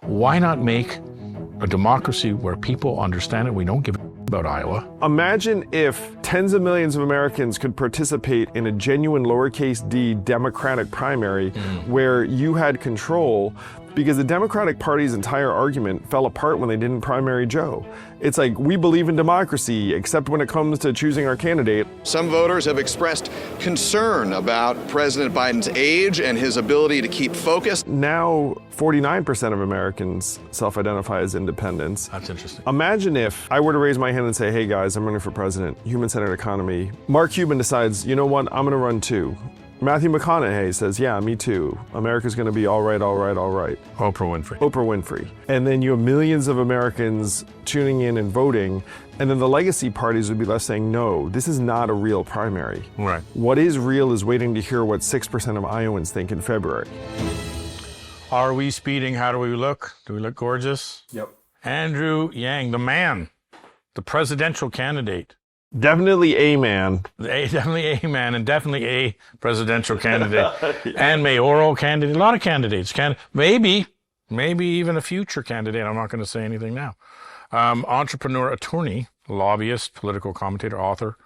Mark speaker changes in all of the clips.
Speaker 1: Why not make a democracy where people understand it? We don't give a about Iowa.
Speaker 2: Imagine if tens of millions of Americans could participate in a genuine lowercase d democratic primary where you had control, because the Democratic Party's entire argument fell apart when they didn't primary Joe. It's like, we believe in democracy, except when it comes to choosing our candidate.
Speaker 3: Some voters have expressed concern about President Biden's age and his ability to keep focused.
Speaker 2: Now, 49% of Americans self-identify as independents.
Speaker 1: That's interesting.
Speaker 2: Imagine if I were to raise my hand and say, hey guys, I'm running for president, human-centered economy. Mark Cuban decides, you know what, I'm gonna run too. Matthew McConaughey says, yeah, me too. America's gonna be all right, all right, all right.
Speaker 1: Oprah Winfrey.
Speaker 2: Oprah Winfrey. And then you have millions of Americans tuning in and voting, and then the legacy parties would be left saying, no, this is not a real primary.
Speaker 1: Right.
Speaker 2: What is real is waiting to hear what 6% of Iowans think in February.
Speaker 1: Are we speeding? How do we look? Do we look gorgeous?
Speaker 2: Yep.
Speaker 1: Andrew Yang, the man, the presidential candidate.
Speaker 2: Definitely a man.
Speaker 1: Definitely a man, and definitely a presidential candidate. And mayoral candidate. A lot of candidates. Maybe even a future candidate. I'm not going to say anything now. Entrepreneur, attorney, lobbyist, political commentator, author,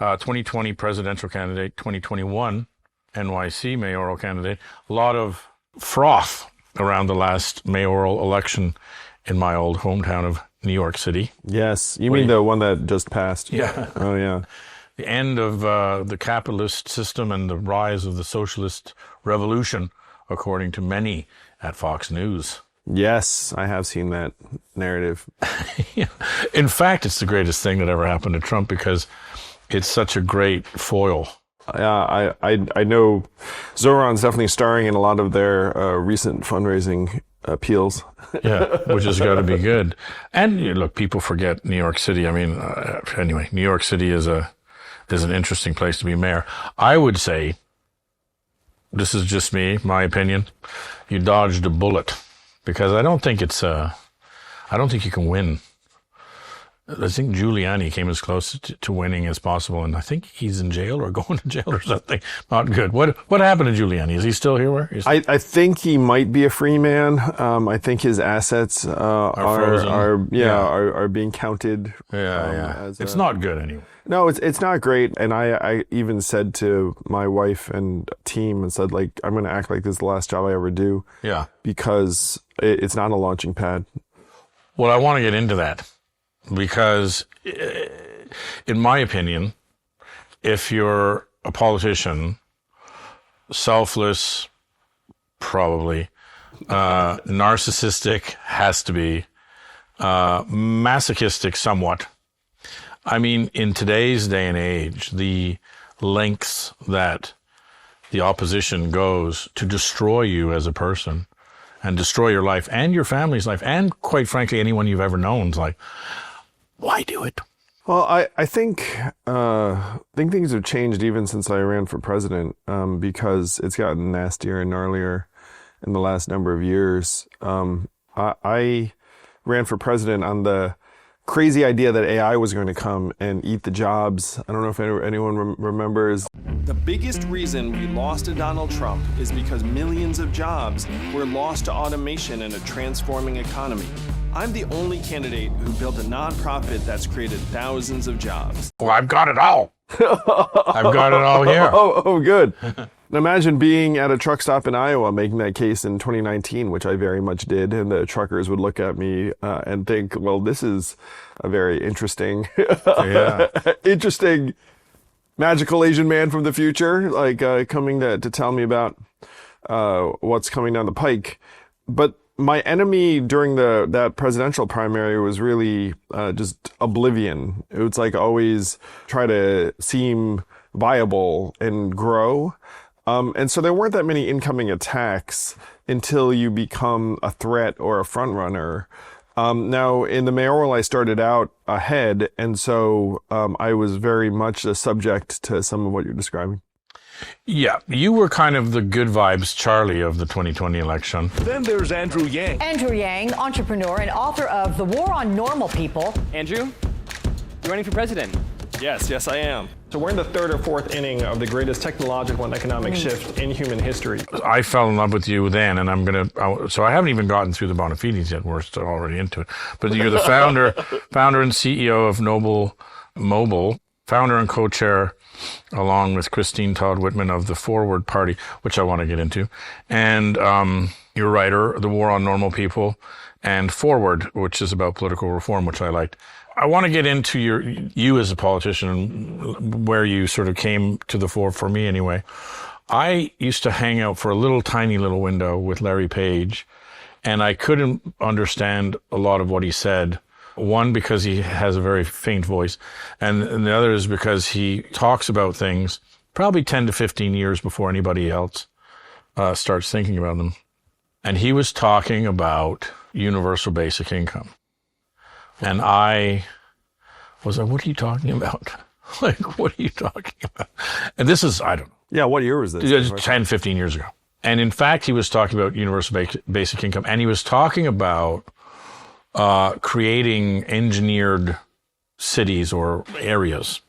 Speaker 1: 2020 presidential candidate, 2021 NYC mayoral candidate. A lot of froth around the last mayoral election in my old hometown of New York City.
Speaker 2: Yes, you mean the one that just passed?
Speaker 1: Yeah.
Speaker 2: Oh, yeah.
Speaker 1: The end of the capitalist system and the rise of the socialist revolution, according to many at Fox News.
Speaker 2: Yes, I have seen that narrative.
Speaker 1: In fact, it's the greatest thing that ever happened to Trump because it's such a great foil.
Speaker 2: I know Zoran's definitely starring in a lot of their recent fundraising appeals.
Speaker 1: Yeah, which has got to be good. And look, people forget New York City. I mean, anyway, New York City is an interesting place to be mayor. I would say, this is just me, my opinion, you dodged a bullet because I don't think you can win. I think Giuliani came as close to winning as possible, and I think he's in jail or going to jail or something. Not good. What happened to Giuliani? Is he still here?
Speaker 2: I think he might be a free man. I think his assets are being counted.
Speaker 1: It's not good anyway.
Speaker 2: No, it's not great. And I even said to my wife and team and said, like, I'm going to act like this is the last job I ever do.
Speaker 1: Yeah.
Speaker 2: Because it's not a launching pad.
Speaker 1: Well, I want to get into that. Because, in my opinion, if you're a politician, selfless, probably, narcissistic, has to be, masochistic somewhat. I mean, in today's day and age, the lengths that the opposition goes to destroy you as a person and destroy your life and your family's life and, quite frankly, anyone you've ever known is like, why do it?
Speaker 2: Well, I think things have changed even since I ran for president, because it's gotten nastier and gnarlier in the last number of years. I ran for president on the crazy idea that AI was going to come and eat the jobs. I don't know if anyone remembers. The biggest reason we lost to Donald Trump is because millions of jobs were lost to automation in a transforming economy. I'm the only candidate who built a nonprofit that's created thousands of jobs.
Speaker 1: Well, I've got it all. I've got it all here.
Speaker 2: Oh, good. Imagine being at a truck stop in Iowa making that case in 2019, which I very much did, and the truckers would look at me and think, well, this is a very interesting, interesting magical Asian man from the future, like coming to tell me about what's coming down the pike. But my enemy during that presidential primary was really just oblivion. It was like always try to seem viable and grow. And so there weren't that many incoming attacks until you become a threat or a front runner. Now, in the mayoral, I started out ahead, and so I was very much a subject to some of what you're describing.
Speaker 1: Yeah, you were kind of the good vibes Charlie of the 2020 election.
Speaker 4: Then there's Andrew Yang.
Speaker 5: Andrew Yang, entrepreneur and author of The War on Normal People.
Speaker 6: Andrew, you're running for president.
Speaker 2: Yes, I am. So we're in the third or fourth inning of the greatest technological and economic shift in human history.
Speaker 1: I fell in love with you then, and so I haven't even gotten through the bona fides yet. We're still already into it. But you're the founder and CEO of Noble Mobile, founder and co-chair, along with Christine Todd Whitman of the Forward Party, which I want to get into. And you're a writer, The War on Normal People, and Forward, which is about political reform, which I liked. I want to get into you as a politician and where you sort of came to the fore, for me anyway. I used to hang out for a tiny little window with Larry Page, and I couldn't understand a lot of what he said. One, because he has a very faint voice, and the other is because he talks about things probably 10 to 15 years before anybody else starts thinking about them. And he was talking about universal basic income. And I was like, what are you talking about? Like, what are you talking about? And this is, I don't know.
Speaker 2: Yeah, what year was this?
Speaker 1: 10, 15 years ago. And in fact, he was talking about universal basic income. And he was talking about creating engineered cities or areas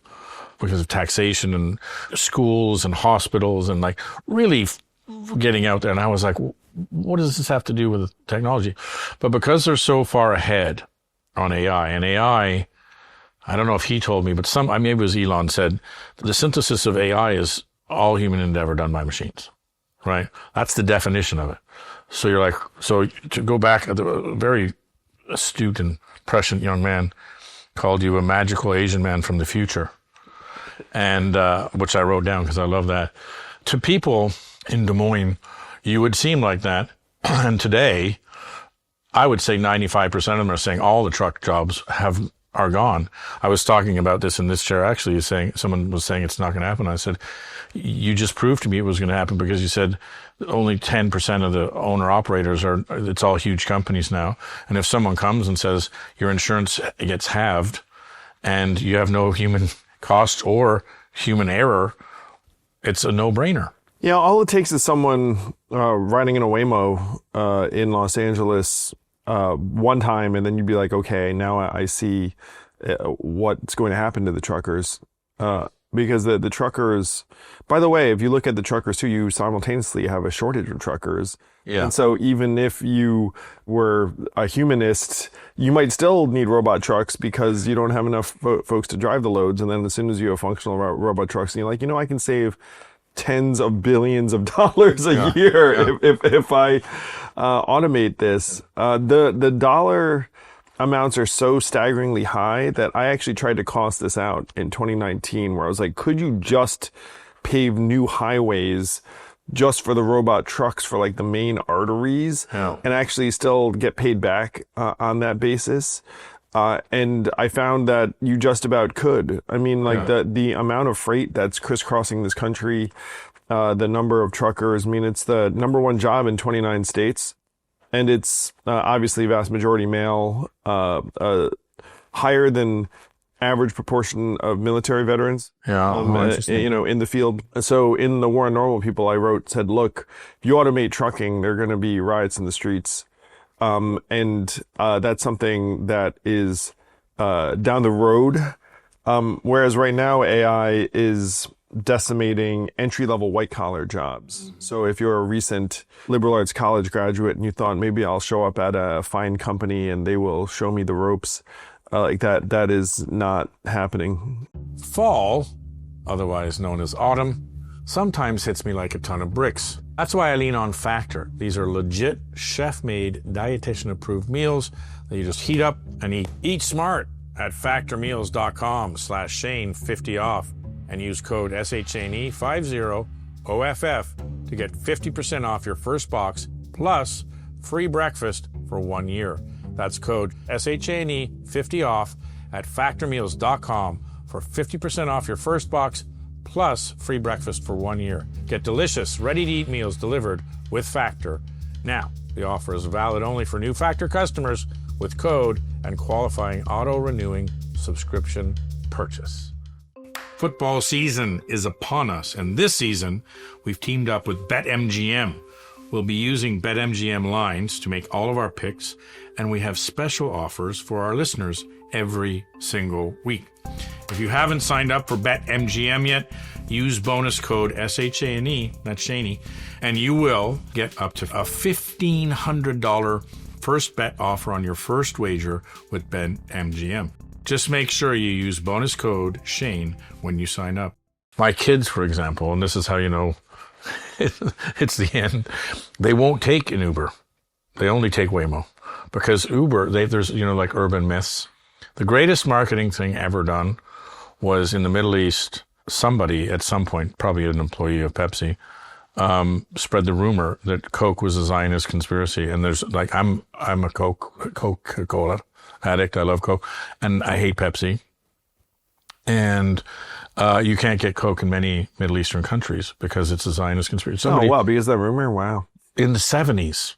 Speaker 1: because of taxation and schools and hospitals and like really getting out there. And I was like, what does this have to do with technology? But because they're so far ahead on AI, and AI, I don't know if he told me, but maybe it was Elon said, the synthesis of AI is all human endeavor done by machines, right? That's the definition of it. So you're like, so to go back, a very astute and prescient young man called you a magical Asian man from the future, and which I wrote down because I love that. To people in Des Moines, you would seem like that, and today, I would say 95% of them are saying all the truck jobs are gone. I was talking about this in this chair, actually, someone was saying it's not going to happen. I said, you just proved to me it was going to happen because you said only 10% of the owner-operators it's all huge companies now. And if someone comes and says your insurance gets halved and you have no human cost or human error, it's a no-brainer.
Speaker 2: Yeah, all it takes is someone riding in a Waymo in Los Angeles one time, and then you'd be like, okay, now I see what's going to happen to the truckers. Because the truckers, by the way, if you look at the truckers too, you simultaneously have a shortage of truckers.
Speaker 1: Yeah.
Speaker 2: And so even if you were a humanist, you might still need robot trucks because you don't have enough folks to drive the loads. And then as soon as you have functional robot trucks, and you're like, I can save tens of billions of dollars a year if I automate this. The dollar amounts are so staggeringly high that I actually tried to cost this out in 2019, where I was like, could you just pave new highways just for the robot trucks for like the main arteries and actually still get paid back on that basis? And I found that you just about could. I mean, like the amount of freight that's crisscrossing this country, the number of truckers, I mean, it's the number one job in 29 states. And it's obviously vast majority male, higher than average proportion of military veterans, in the field. So in the War on Normal People, I said, look, if you automate trucking, there are going to be riots in the streets. And that's something that is down the road. Whereas right now, AI is decimating entry-level white-collar jobs. So if you're a recent liberal arts college graduate and you thought maybe I'll show up at a fine company and they will show me the ropes, like that is not happening.
Speaker 1: Fall, otherwise known as autumn, sometimes hits me like a ton of bricks. That's why I lean on Factor. These are legit chef-made, dietitian-approved meals that you just heat up and eat. Eat smart at factormeals.com/Shane, 50 off. And use code SHANE50OFF to get 50% off your first box plus free breakfast for 1 year. That's code SHANE50 off at factormeals.com for 50% off your first box plus free breakfast for 1 year. Get delicious, ready-to-eat meals delivered with Factor. Now, the offer is valid only for new Factor customers with code and qualifying auto-renewing subscription purchase. Football season is upon us, and this season, we've teamed up with BetMGM. We'll be using BetMGM lines to make all of our picks, and we have special offers for our listeners every single week. If you haven't signed up for BetMGM yet, use bonus code SHANE, that's Shaney, and you will get up to a $1,500 first bet offer on your first wager with BetMGM. Just make sure you use bonus code Shane when you sign up. My kids, for example, and this is how you know it's the end, they won't take an Uber. They only take Waymo. Because Uber, there's, like urban myths. The greatest marketing thing ever done was in the Middle East, somebody at some point, probably an employee of Pepsi, spread the rumor that Coke was a Zionist conspiracy. And there's I'm a Coca-Cola addict. I love Coke. And I hate Pepsi. And you can't get Coke in many Middle Eastern countries because it's a Zionist conspiracy.
Speaker 2: Because that rumor? Wow.
Speaker 1: In the 70s.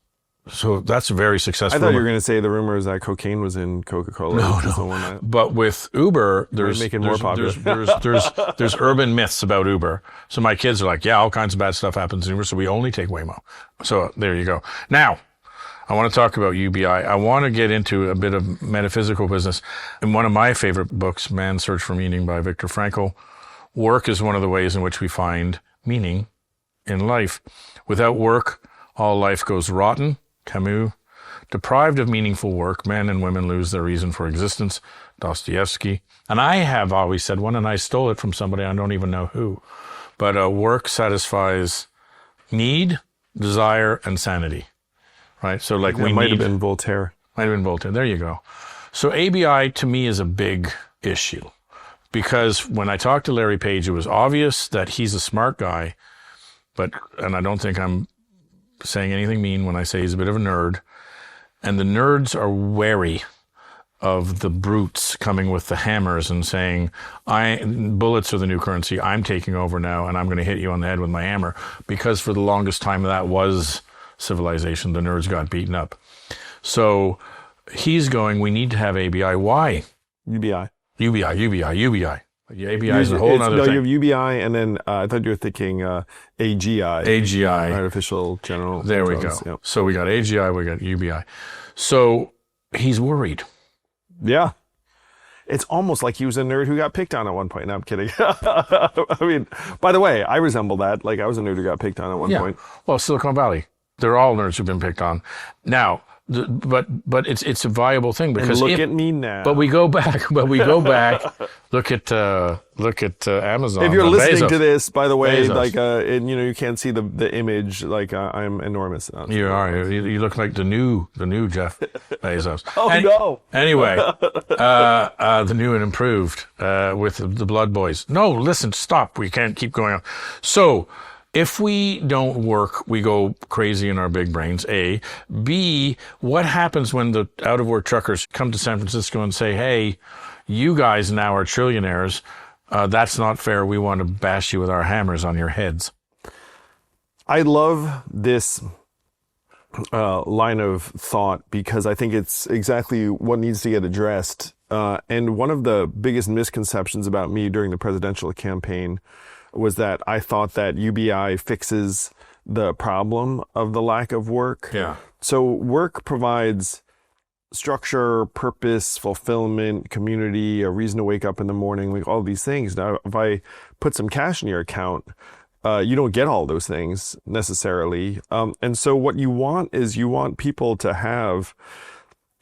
Speaker 1: So that's a very successful.
Speaker 2: I thought you were going to say the rumor is that cocaine was in Coca-Cola.
Speaker 1: No. But with Uber, there's urban myths about Uber. So my kids are like, yeah, all kinds of bad stuff happens in Uber, so we only take Waymo. So there you go. Now, I want to talk about UBI. I want to get into a bit of metaphysical business. In one of my favorite books, Man's Search for Meaning by Viktor Frankl, work is one of the ways in which we find meaning in life. Without work, all life goes rotten. Camus. Deprived of meaningful work, men and women lose their reason for existence. Dostoevsky. And I have always said one, and I stole it from somebody, I don't even know who. But work satisfies need, desire, and sanity. Right? So
Speaker 2: might have been Voltaire.
Speaker 1: Might have been Voltaire. There you go. So ABI to me is a big issue. Because when I talked to Larry Page, it was obvious that he's a smart guy, and I don't think I'm saying anything mean when I say he's a bit of a nerd, and the nerds are wary of the brutes coming with the hammers and saying, bullets are the new currency, I'm taking over now and I'm going to hit you on the head with my hammer, because for the longest time that was civilization. The nerds got beaten up. So he's going, we need to have ABI. Why?
Speaker 2: UBI.
Speaker 1: ABI is a whole other thing.
Speaker 2: You have UBI, and then I thought you were thinking AGI.
Speaker 1: AGI.
Speaker 2: Artificial General.
Speaker 1: There we go. Yep. So we got AGI, we got UBI. So he's worried.
Speaker 2: Yeah. It's almost like he was a nerd who got picked on at one point. No, I'm kidding. I mean, by the way, I resemble that. I was a nerd who got picked on at one point.
Speaker 1: Well, Silicon Valley. They're all nerds who've been picked on. Now, but it's a viable thing because
Speaker 2: look at me now.
Speaker 1: But we go back. Look at Amazon.
Speaker 2: If you're listening to this, by the way,
Speaker 1: Bezos.
Speaker 2: you can't see the image. I'm enormous.
Speaker 1: You are. You look like the new Jeff Bezos.
Speaker 2: No.
Speaker 1: Anyway, the new and improved with the Blood Boys. No, listen, stop. We can't keep going on. So. If we don't work, we go crazy in our big brains, A. B, what happens when the out-of-work truckers come to San Francisco and say, hey, you guys now are trillionaires. That's not fair. We want to bash you with our hammers on your heads.
Speaker 2: I love this line of thought because I think it's exactly what needs to get addressed. And one of the biggest misconceptions about me during the presidential campaign was that I thought that UBI fixes the problem of the lack of work.
Speaker 1: Yeah.
Speaker 2: So work provides structure, purpose, fulfillment, community, a reason to wake up in the morning, all these things. Now, if I put some cash in your account, you don't get all those things necessarily. And so what you want is people to have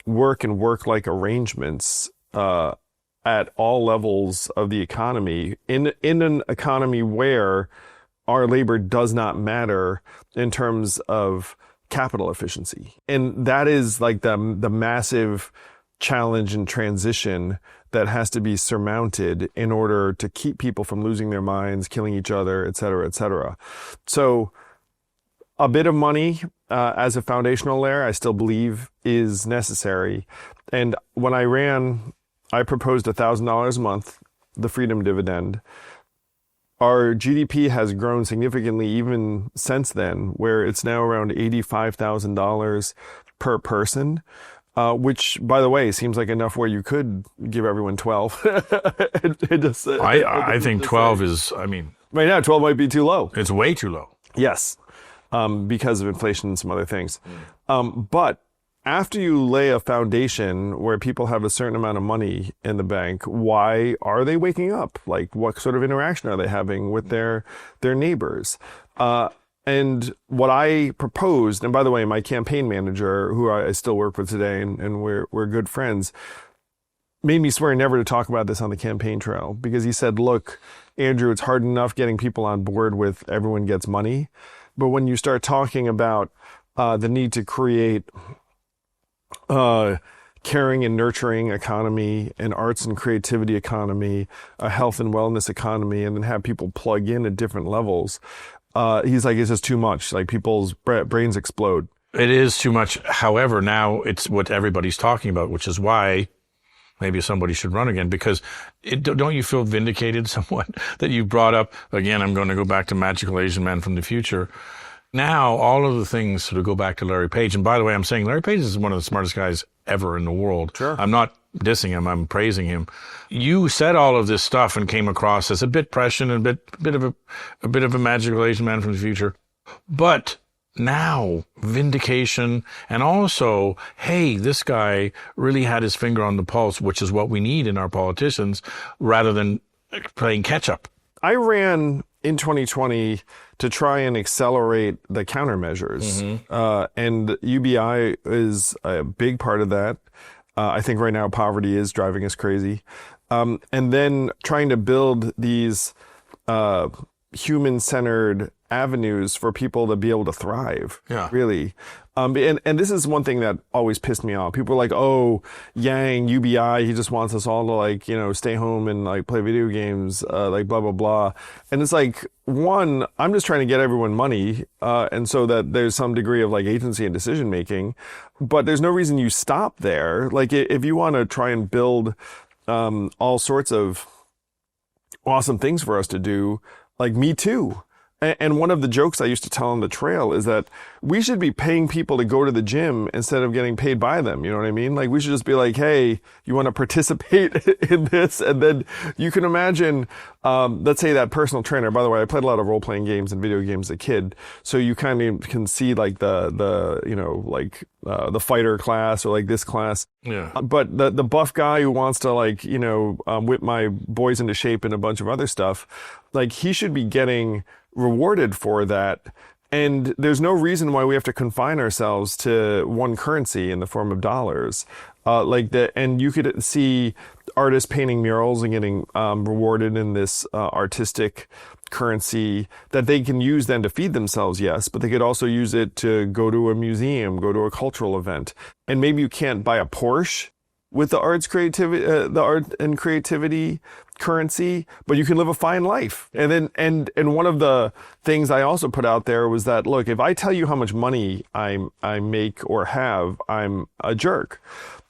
Speaker 2: work and work-like arrangements at all levels of the economy, in an economy where our labor does not matter in terms of capital efficiency. And that is the massive challenge and transition that has to be surmounted in order to keep people from losing their minds, killing each other, et cetera, et cetera. So a bit of money as a foundational layer, I still believe is necessary. And when I ran, I proposed $1,000 a month, the freedom dividend. Our GDP has grown significantly even since then, where it's now around $85,000 per person, which, by the way, seems like enough where you could give everyone 12.
Speaker 1: I think 12 is,
Speaker 2: right now, 12 might be too low.
Speaker 1: It's way too low.
Speaker 2: Yes, because of inflation and some other things. But after you lay a foundation where people have a certain amount of money in the bank, why are they waking up? Like, what sort of interaction are they having with their neighbors? And what I proposed, and by the way, my campaign manager, who I still work with today, and we're good friends, made me swear never to talk about this on the campaign trail, because he said, look, Andrew, it's hard enough getting people on board with everyone gets money. But when you start talking about the need to create caring and nurturing economy, an arts and creativity economy, a health and wellness economy, and then have people plug in at different levels, he's like, it's just too much. Like, people's brains explode.
Speaker 1: It is too much. However, now it's what everybody's talking about, which is why maybe somebody should run again, because don't you feel vindicated somewhat that you brought up, again, I'm going to go back to Magical Asian Man from the Future. Now, all of the things sort of go back to Larry Page. And by the way, I'm saying Larry Page is one of the smartest guys ever in the world.
Speaker 2: Sure.
Speaker 1: I'm not dissing him. I'm praising him. You said all of this stuff and came across as a bit prescient and a bit of a Magical Asian Man from the Future. But now, vindication, and also, hey, this guy really had his finger on the pulse, which is what we need in our politicians, rather than playing catch up.
Speaker 2: I ran in 2020 to try and accelerate the countermeasures. And UBI is a big part of that. I think right now poverty is driving us crazy. And then trying to build these human-centered avenues for people to be able to thrive.
Speaker 1: Yeah.
Speaker 2: Really. And this is one thing that always pissed me off. People are like, oh, Yang, UBI, he just wants us all to, like, you know, stay home and, like, play video games, like, blah, blah, blah. And it's like, one, I'm just trying to get everyone money, and so that there's some degree of, like, agency and decision making. But there's no reason you stop there. Like, if you want to try and build all sorts of awesome things for us to do, like, me too. And one of the jokes I used to tell on the trail is that we should be paying people to go to the gym instead of getting paid by them. You know what I mean? Like, we should just be like, hey, you want to participate in this? And then you can imagine, let's say that personal trainer, by the way, I played a lot of role-playing games and video games as a kid. So you kind of can see, like, the you know, like, the fighter class or, like, this class.
Speaker 1: Yeah.
Speaker 2: But the buff guy who wants to, like, you know, whip my boys into shape and a bunch of other stuff, like, he should be getting rewarded for that. And there's no reason why we have to confine ourselves to one currency in the form of dollars. And you could see artists painting murals and getting rewarded in this artistic currency that they can use then to feed themselves, yes, but they could also use it to go to a museum, go to a cultural event. And maybe you can't buy a Porsche with the art and creativity currency, but you can live a fine life. And then, and one of the things I also put out there was that, look, if I tell you how much money I make or have, I'm a jerk.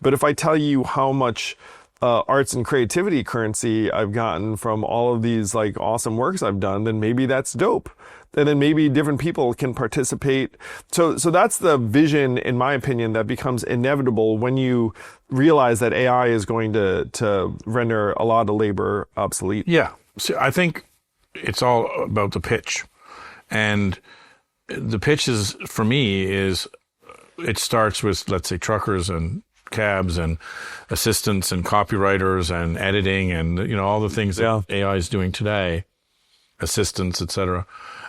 Speaker 2: But if I tell you how much arts and creativity currency I've gotten from all of these, like, awesome works I've done, then maybe that's dope. And then maybe different people can participate. So that's the vision, in my opinion, that becomes inevitable when you realize that AI is going to render a lot of labor obsolete.
Speaker 1: Yeah. See, I think it's all about the pitch. And the pitch is, for me, it starts with, let's say, truckers and cabs and assistants and copywriters and editing and, you know, all the things that AI is doing today, assistants, et cetera.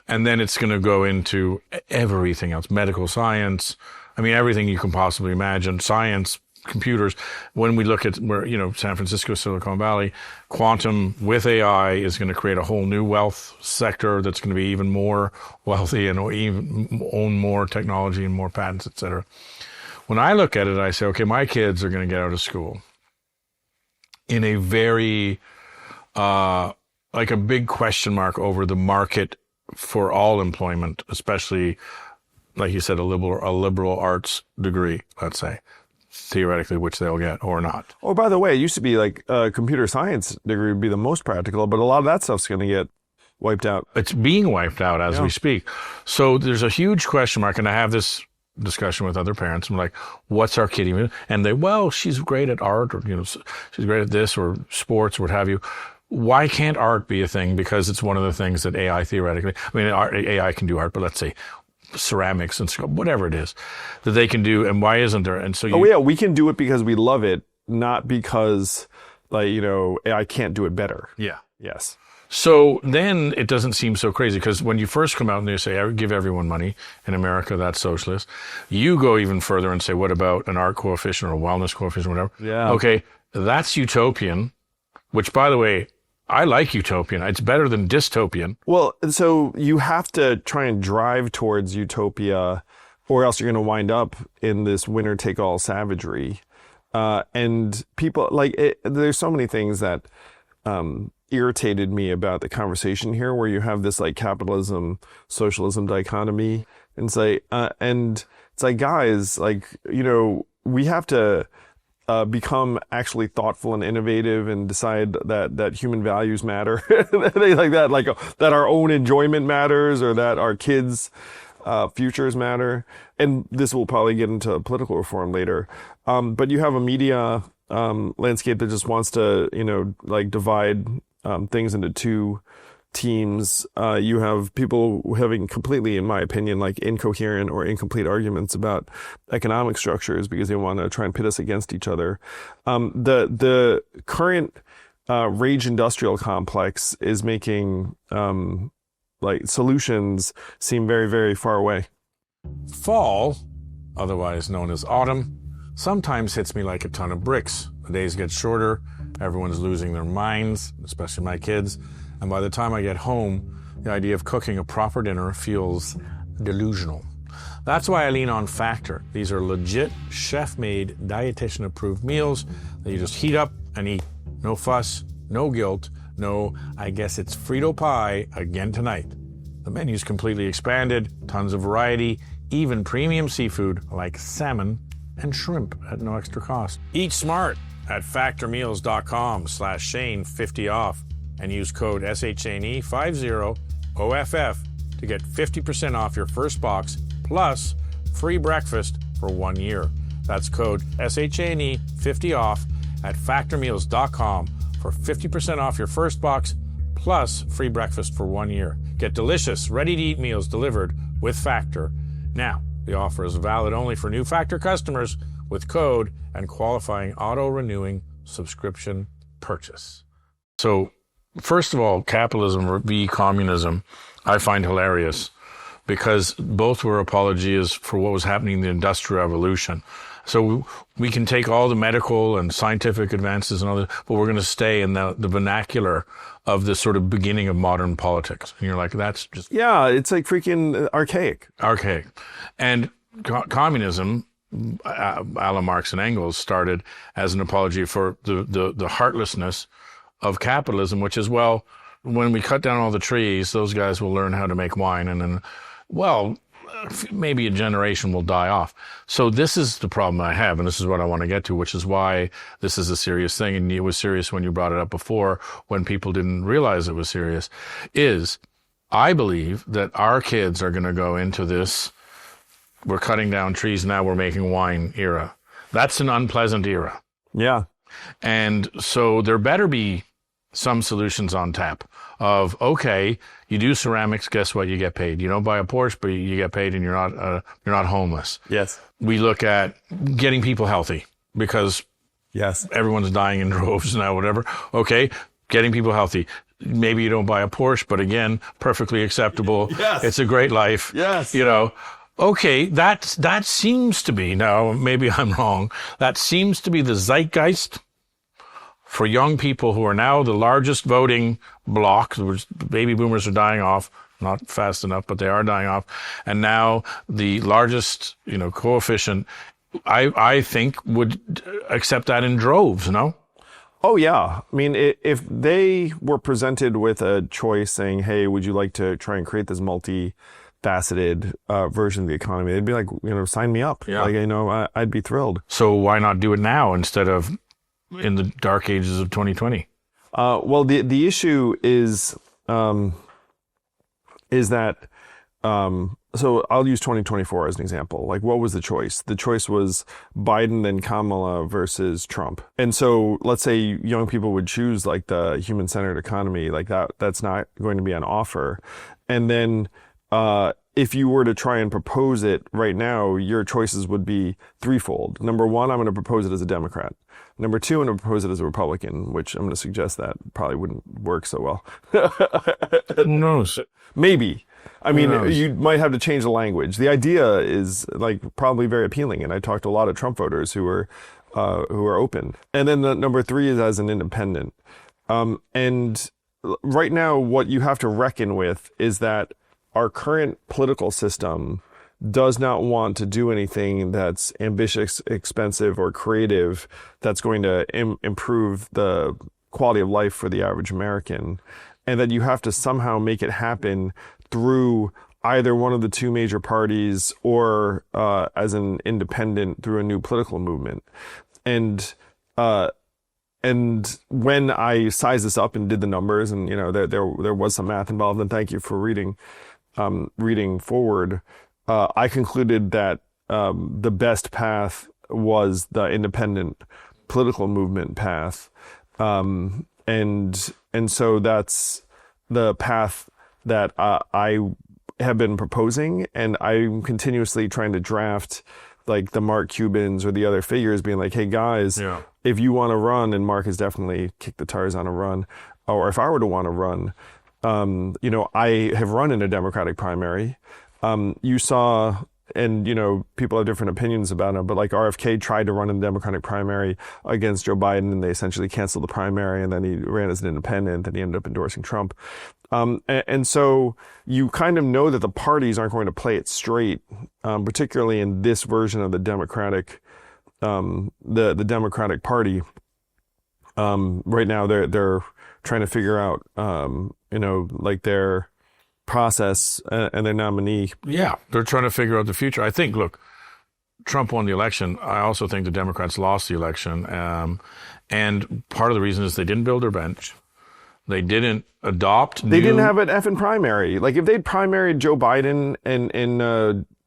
Speaker 1: And then it's going to go into everything else, medical science. I mean, everything you can possibly imagine, science, computers. When we look at where, you know, San Francisco, Silicon Valley, quantum with AI is going to create a whole new wealth sector that's going to be even more wealthy and even own more technology and more patents, et cetera. When I look at it, I say, okay, my kids are going to get out of school in a very, like a big question mark over the market for all employment, especially, like you said, a liberal arts degree, let's say, theoretically, which they'll get or not.
Speaker 2: Oh, by the way, it used to be like a computer science degree would be the most practical, but a lot of that stuff's going to get wiped out.
Speaker 1: It's being wiped out as we speak. So there's a huge question mark, and I have this discussion with other parents. I'm like, what's our kid even? And they, well, she's great at art, or, you know, she's great at this or sports or what have you. Why can't art be a thing? Because it's one of the things that AI theoretically, I mean, AI can do art, but let's say ceramics and whatever it is that they can do. And why isn't there? And so
Speaker 2: we can do it because we love it, not because I can't do it better.
Speaker 1: Yeah.
Speaker 2: Yes.
Speaker 1: So then it doesn't seem so crazy, because when you first come out and they say, I would give everyone money in America, that's socialist. You go even further and say, what about an art coefficient or a wellness coefficient, whatever?
Speaker 2: Yeah.
Speaker 1: Okay, that's utopian, which, by the way, I like utopian. It's better than dystopian.
Speaker 2: Well, so you have to try and drive towards utopia, or else you're going to wind up in this winner-take-all savagery. And people, there's so many things that irritated me about the conversation here, where you have this capitalism, socialism dichotomy, and it's like, guys, we have to become actually thoughtful and innovative and decide that human values matter, things like that, that our own enjoyment matters, or that our kids' futures matter. And this will probably get into political reform later. But you have a media landscape that just wants to, divide things into two teams. You have people having completely, in my opinion, incoherent or incomplete arguments about economic structures because they want to try and pit us against each other. The current rage industrial complex is making solutions seem very, very far away.
Speaker 1: Fall, otherwise known as autumn, sometimes hits me like a ton of bricks. The days get shorter, everyone's losing their minds, especially my kids, and by the time I get home, the idea of cooking a proper dinner feels delusional. That's why I lean on Factor. These are legit, chef-made, dietitian-approved meals that you just heat up and eat. No fuss, no guilt, no, I guess it's Frito pie again tonight. The menu's completely expanded, tons of variety, even premium seafood like salmon and shrimp at no extra cost. Eat smart at factormeals.com/Shane50 off and use code SHANE50OFF to get 50% off your first box plus free breakfast for 1 year. That's code SHANE50 off at factormeals.com for 50% off your first box plus free breakfast for 1 year. Get delicious, ready-to-eat meals delivered with Factor. Now, the offer is valid only for new Factor customers with code and qualifying auto-renewing subscription purchase. So, first of all, capitalism v. communism, I find hilarious because both were apologies for what was happening in the Industrial Revolution. So we can take all the medical and scientific advances and all that, but we're going to stay in the vernacular of the sort of beginning of modern politics. And you're like, that's just...
Speaker 2: Yeah, it's like freaking archaic.
Speaker 1: Archaic. And communism, a la Marx and Engels, started as an apology for the heartlessness of capitalism, which is, well, when we cut down all the trees, those guys will learn how to make wine, and then, well, maybe a generation will die off. So this is the problem I have, and this is what I want to get to, which is why this is a serious thing, and it was serious when you brought it up before, when people didn't realize it was serious, is I believe that our kids are going to go into this, we're cutting down trees, now we're making wine era. That's an unpleasant era.
Speaker 2: Yeah.
Speaker 1: And so there better be some solutions on tap of, okay, you do ceramics, guess what? You get paid. You don't buy a Porsche, but you get paid, and you're not homeless.
Speaker 2: Yes.
Speaker 1: We look at getting people healthy because
Speaker 2: yes,
Speaker 1: everyone's dying in droves now, whatever. Okay, getting people healthy. Maybe you don't buy a Porsche, but again, perfectly acceptable.
Speaker 2: Yes.
Speaker 1: It's a great life.
Speaker 2: Yes.
Speaker 1: Okay, that seems to be, now maybe I'm wrong, that seems to be the zeitgeist for young people who are now the largest voting bloc. Baby boomers are dying off, not fast enough, but they are dying off. And now the largest, coefficient, I think would accept that in droves, no?
Speaker 2: Oh, yeah. I mean, if they were presented with a choice saying, hey, would you like to try and create this multi-faceted version of the economy, they'd be like, sign me up.
Speaker 1: Yeah.
Speaker 2: I'd be thrilled.
Speaker 1: So why not do it now instead of in the dark ages of 2020?
Speaker 2: Well, the issue is that, so I'll use 2024 as an example. Like, what was the choice? The choice was Biden and Kamala versus Trump. And so let's say young people would choose like the human-centered economy, like that's not going to be on offer. And then if you were to try and propose it right now, your choices would be threefold. Number one, I'm going to propose it as a Democrat. Number two, I'm going to propose it as a Republican, which I'm going to suggest that probably wouldn't work so well.
Speaker 1: Who knows?
Speaker 2: Maybe. I mean,
Speaker 1: knows?
Speaker 2: you might have to change the language. The idea is like probably very appealing, and I talked to a lot of Trump voters who are open. And then the number three is as an independent. And right now, what you have to reckon with is that our current political system does not want to do anything that's ambitious, expensive, or creative that's going to improve the quality of life for the average American, and that you have to somehow make it happen through either one of the two major parties or as an independent through a new political movement. And when I sized this up and did the numbers, and there was some math involved, and thank you for reading forward, I concluded that the best path was the independent political movement path, and so that's the path that I have been proposing, and I'm continuously trying to draft like the Mark Cubans or the other figures, being like, hey guys, if you want to run, and Mark has definitely kicked the tires on a run, or if I were to want to run, I have run in a Democratic primary. You saw, and people have different opinions about it, but like RFK tried to run in the Democratic primary against Joe Biden, and they essentially canceled the primary, and then he ran as an independent, and he ended up endorsing Trump. And so you kind of know that the parties aren't going to play it straight, particularly in this version of the Democratic, the Democratic Party. Right now they're trying to figure out, like their process and their nominee.
Speaker 1: Yeah, they're trying to figure out the future. I think, look, Trump won the election. I also think the Democrats lost the election. And part of the reason is they didn't build their bench. They didn't adopt.
Speaker 2: They didn't have an effing primary. Like if they'd primaried Joe Biden in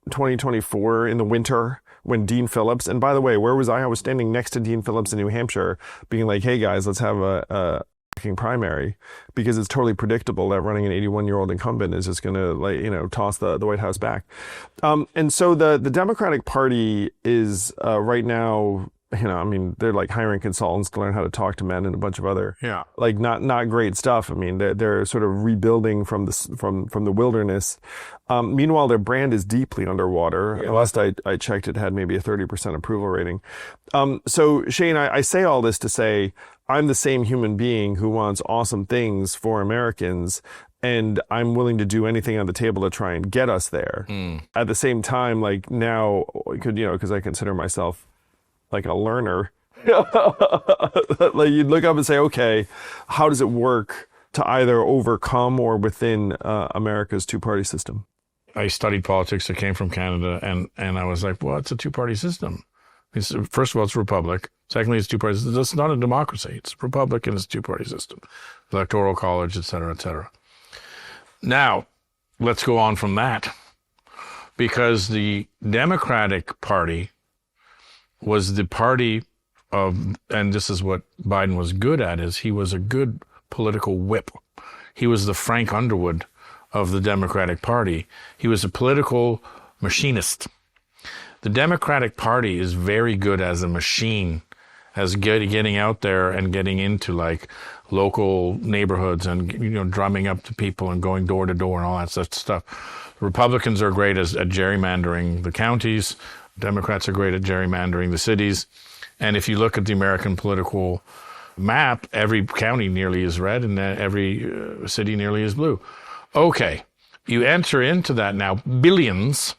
Speaker 2: 2024 in the winter when Dean Phillips, and by the way, where was I? I was standing next to Dean Phillips in New Hampshire being like, hey guys, let's have a primary, because it's totally predictable that running an 81-year-old incumbent is just going to toss the White House back. And so the Democratic Party is right now, they're like hiring consultants to learn how to talk to men and a bunch of other like not great stuff. I mean, they're sort of rebuilding from the wilderness. Meanwhile, their brand is deeply underwater. Last I checked, it had maybe a 30% approval rating. So Shane, I say all this to say I'm the same human being who wants awesome things for Americans, and I'm willing to do anything on the table to try and get us there. At the same time, like now, because I consider myself like a learner, like you'd look up and say, okay, how does it work to either overcome or within America's two-party system?
Speaker 1: I studied politics. I came from Canada, and I was like, well, it's a two-party system. First of all, it's a republic. Secondly, it's two-party system. It's not a democracy. It's a republic, and it's a two-party system. Electoral college, et cetera, et cetera. Now, let's go on from that, because the Democratic Party was the party of, and this is what Biden was good at, is he was a good political whip. He was the Frank Underwood of the Democratic Party. He was a political machinist. The Democratic Party is very good as a machine, as getting out there and getting into like local neighborhoods and drumming up to people and going door to door and all that stuff. Republicans are great at gerrymandering the counties. Democrats are great at gerrymandering the cities. And if you look at the American political map, every county nearly is red and every city nearly is blue. Okay, you enter into that now, billions,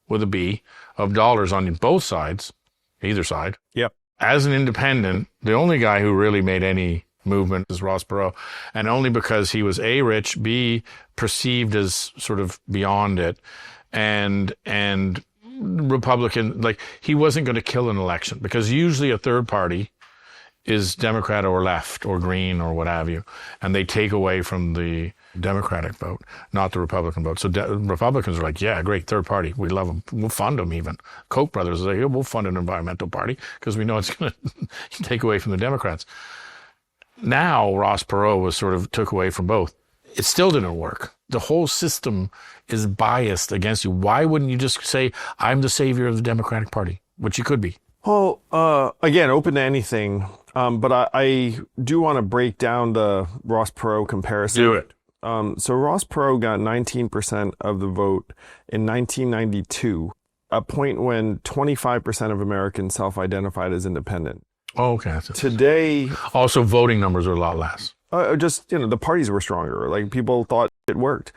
Speaker 1: with a B, of dollars on both sides, either side.
Speaker 2: Yep.
Speaker 1: As an independent, the only guy who really made any movement is Ross Perot, and only because he was A, rich, B, perceived as sort of beyond it, and Republican, like he wasn't going to kill an election, because usually a third party is Democrat or left or green or what have you, and they take away from the Democratic vote, not the Republican vote. So Republicans are like, yeah, great, third party, we love them, we'll fund them even. Koch brothers are like, yeah, we'll fund an environmental party because we know it's going to take away from the Democrats. Now Ross Perot was sort of took away from both. it still didn't work. The whole system is biased against you. Why wouldn't you just say, I'm the savior of the Democratic Party, which you could be?
Speaker 2: Well, again, open to anything. But I do want to break down the Ross Perot comparison.
Speaker 1: Do it.
Speaker 2: So Ross Perot got 19% of the vote in 1992, a point when 25% of Americans self-identified as independent.
Speaker 1: Oh, okay.
Speaker 2: Today,
Speaker 1: also, voting numbers are a lot less.
Speaker 2: the parties were stronger. Like, people thought it worked.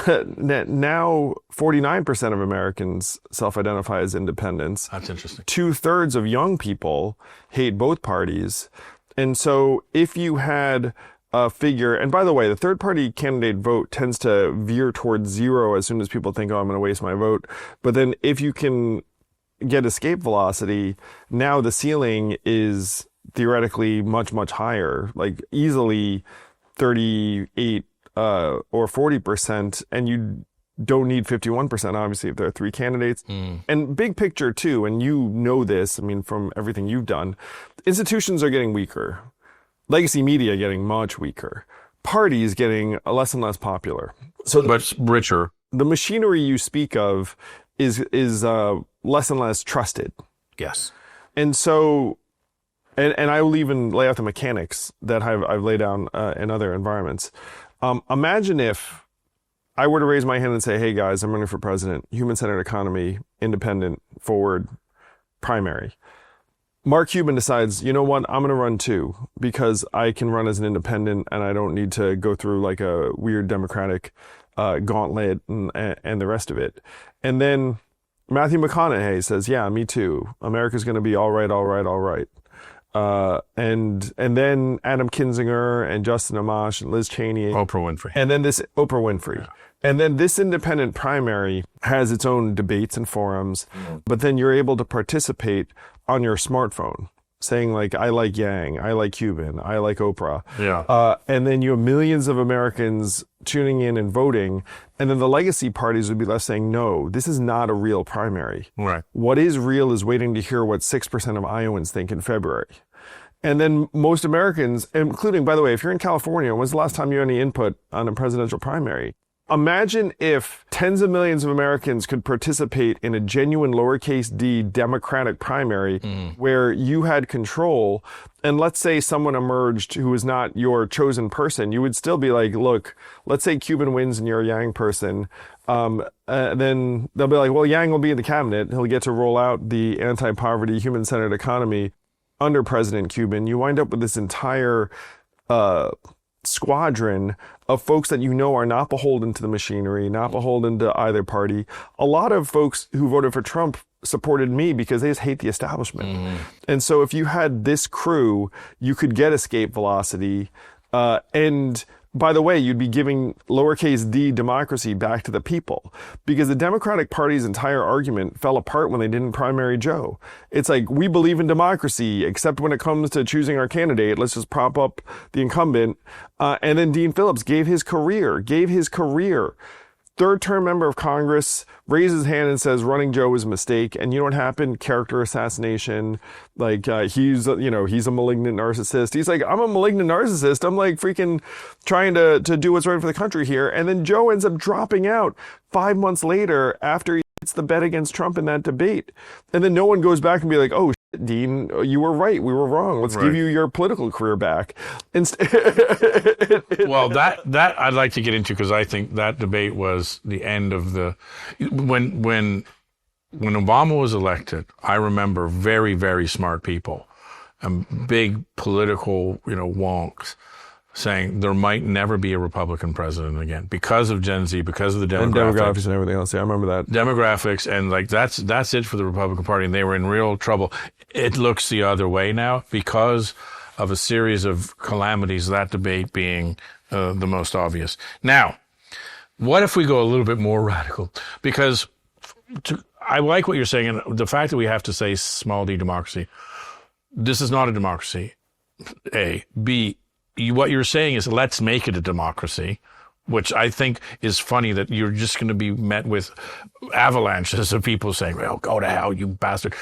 Speaker 2: Now, 49% of Americans self-identify as independents.
Speaker 1: That's interesting.
Speaker 2: 2/3 of young people hate both parties. And so if you had a figure, and by the way, the third party candidate vote tends to veer towards zero as soon as people think, oh, I'm going to waste my vote. But then if you can get escape velocity, now the ceiling is theoretically much, much higher, like easily 38 or 40%, and you don't need 51%, obviously, if there are three candidates. And big picture, too, and you know this, I mean, from everything you've done, institutions are getting weaker. Legacy media getting much weaker. Parties getting less and less popular.
Speaker 1: But richer.
Speaker 2: The machinery you speak of is less and less trusted.
Speaker 1: Yes.
Speaker 2: And so, and I will even lay out the mechanics that I've laid down in other environments. Imagine if I were to raise my hand and say, hey guys, I'm running for president, human-centered economy, independent, forward, primary. Mark Cuban decides, you know what, I'm going to run too, because I can run as an independent and I don't need to go through like a weird Democratic gauntlet and the rest of it. And then Matthew McConaughey says, yeah, me too. America's going to be all right, all right, all right. And then Adam Kinzinger and Justin Amash and Liz Cheney.
Speaker 1: Oprah Winfrey.
Speaker 2: And then this Oprah Winfrey. Yeah. And then this independent primary has its own debates and forums, but then you're able to participate on your smartphone, saying like, I like Yang, I like Cuban, I like Oprah.
Speaker 1: Yeah.
Speaker 2: And then you have millions of Americans tuning in and voting. And then the legacy parties would be left saying, no, this is not a real primary.
Speaker 1: Right.
Speaker 2: What is real is waiting to hear what 6% of Iowans think in February. And then most Americans, including, by the way, if you're in California, when's the last time you had any input on a presidential primary? Imagine if tens of millions of Americans could participate in a genuine lowercase d Democratic primary where you had control, and let's say someone emerged who was not your chosen person, you would still be like, look, let's say Cuban wins and you're a Yang person. Then they'll be like, well, Yang will be in the cabinet. He'll get to roll out the anti-poverty, human-centered economy under President Cuban. You wind up with this entire squadron of folks that you know are not beholden to the machinery, not beholden to either party. A lot of folks who voted for Trump supported me because they just hate the establishment. And so if you had this crew, you could get escape velocity. And by the way, you'd be giving lowercase d democracy back to the people, because the Democratic Party's entire argument fell apart when they didn't primary Joe. It's like, we believe in democracy, except when it comes to choosing our candidate, let's just prop up the incumbent. And then Dean Phillips gave his career. Third-term member of Congress raises his hand and says running Joe was a mistake. And you know what happened? Character assassination. Like, he's a malignant narcissist. He's like, I'm a malignant narcissist. I'm like freaking trying to do what's right for the country here. And then Joe ends up dropping out 5 months later after he hits the bet against Trump in that debate. And then no one goes back and be like, oh, shit, Dean, you were right. We were wrong. Let's give you your political career back.
Speaker 1: Well, that I'd like to get into, because I think that debate was the end of the when Obama was elected. I remember very, very smart people and big political, you-know-wonks saying there might never be a Republican president again because of Gen Z, because of the demographics
Speaker 2: and everything else. Yeah, I remember that.
Speaker 1: Demographics, and like that's it for the Republican Party, and they were in real trouble. It looks the other way now because of a series of calamities, that debate being the most obvious. Now, what if we go a little bit more radical? Because I like what you're saying, and the fact that we have to say small d democracy. This is not a democracy, A. B, what you're saying is let's make it a democracy, which I think is funny that you're just going to be met with avalanches of people saying, well, go to hell, you bastard.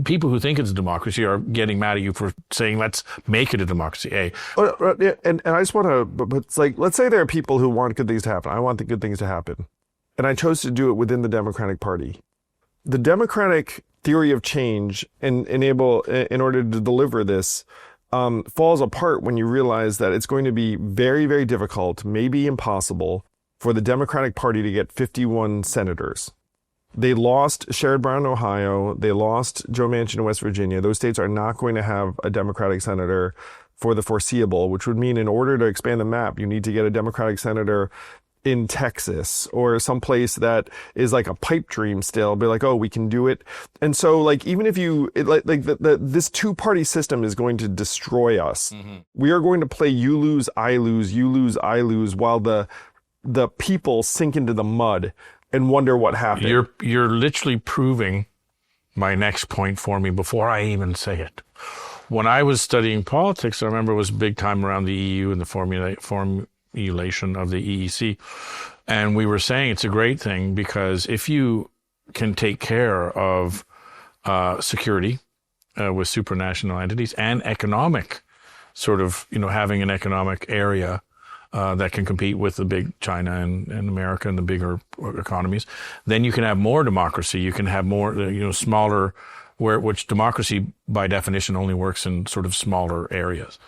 Speaker 1: People who think it's a democracy are getting mad at you for saying, let's make it a democracy.
Speaker 2: And I just want to, but it's like, let's say there are people who want good things to happen. I want the good things to happen. And I chose to do it within the Democratic Party. The Democratic theory of change in order to deliver this falls apart when you realize that it's going to be very, very difficult, maybe impossible, for the Democratic Party to get 51 senators. They lost Sherrod Brown in Ohio. They lost Joe Manchin in West Virginia. Those states are not going to have a Democratic senator for the foreseeable, which would mean in order to expand the map, you need to get a Democratic senator in Texas or someplace that is like a pipe dream still, be like, oh, we can do it. And so like, even if this two-party system is going to destroy us. Mm-hmm. We are going to play you lose, I lose, you lose, I lose, while the people sink into the mud and wonder what happened.
Speaker 1: You're literally proving my next point for me before I even say it. When I was studying politics, I remember it was a big time around the EU and the formulation of the EEC. And we were saying it's a great thing because if you can take care of security with supranational entities and economic sort of, having an economic area that can compete with the big China and America and the bigger economies, then you can have more democracy. You can have more, smaller, which democracy by definition only works in sort of smaller areas.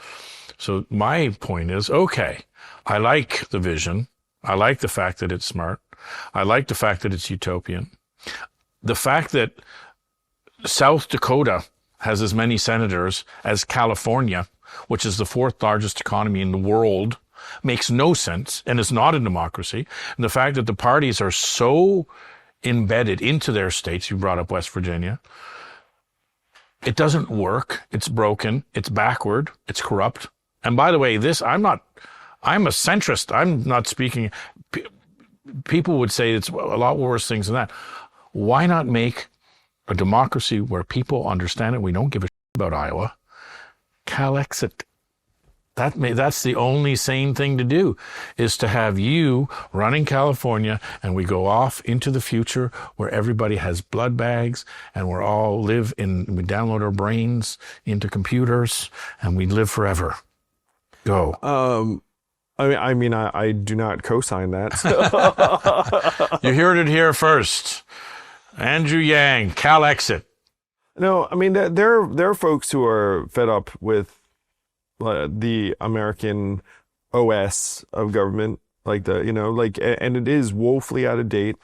Speaker 1: So my point is, okay, I like the vision. I like the fact that it's smart. I like the fact that it's utopian. The fact that South Dakota has as many senators as California, which is the fourth largest economy in the world, makes no sense and is not a democracy. And the fact that the parties are so embedded into their states, you brought up West Virginia, it doesn't work. It's broken. It's backward. It's corrupt. And by the way, I'm a centrist. I'm not speaking. People would say it's a lot worse things than that. Why not make a democracy where people understand it? We don't give a shit about Iowa. Cal-exit. That's the only sane thing to do, is to have you running California and we go off into the future where everybody has blood bags and we download our brains into computers and we live forever. Go.
Speaker 2: I do not co-sign that.
Speaker 1: You heard it here first. Andrew Yang, Cal-exit.
Speaker 2: No, there are folks who are fed up with the American OS of government, and it is woefully out of date.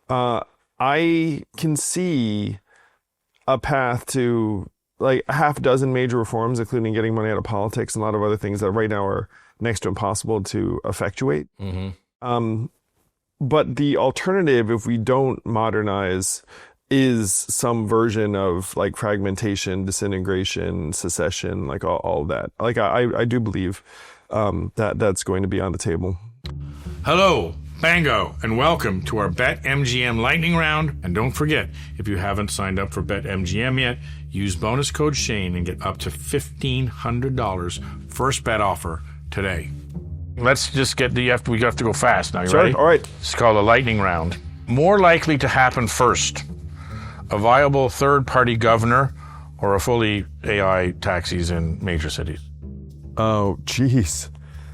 Speaker 2: I can see a path to like a half dozen major reforms, including getting money out of politics and a lot of other things that right now are next to impossible to effectuate. Mm-hmm. But the alternative, if we don't modernize, is some version of like fragmentation, disintegration, secession, like all of that. Like I do believe that's going to be on the table.
Speaker 1: Hello, Bango, and welcome to our BetMGM lightning round. And don't forget, if you haven't signed up for BetMGM yet, use bonus code Shane and get up to $1,500 first bet offer today. Let's just we have to go fast now. You ready?
Speaker 2: All right.
Speaker 1: It's called a lightning round. More likely to happen first: a viable third-party governor or a fully AI taxis in major cities?
Speaker 2: Oh, geez.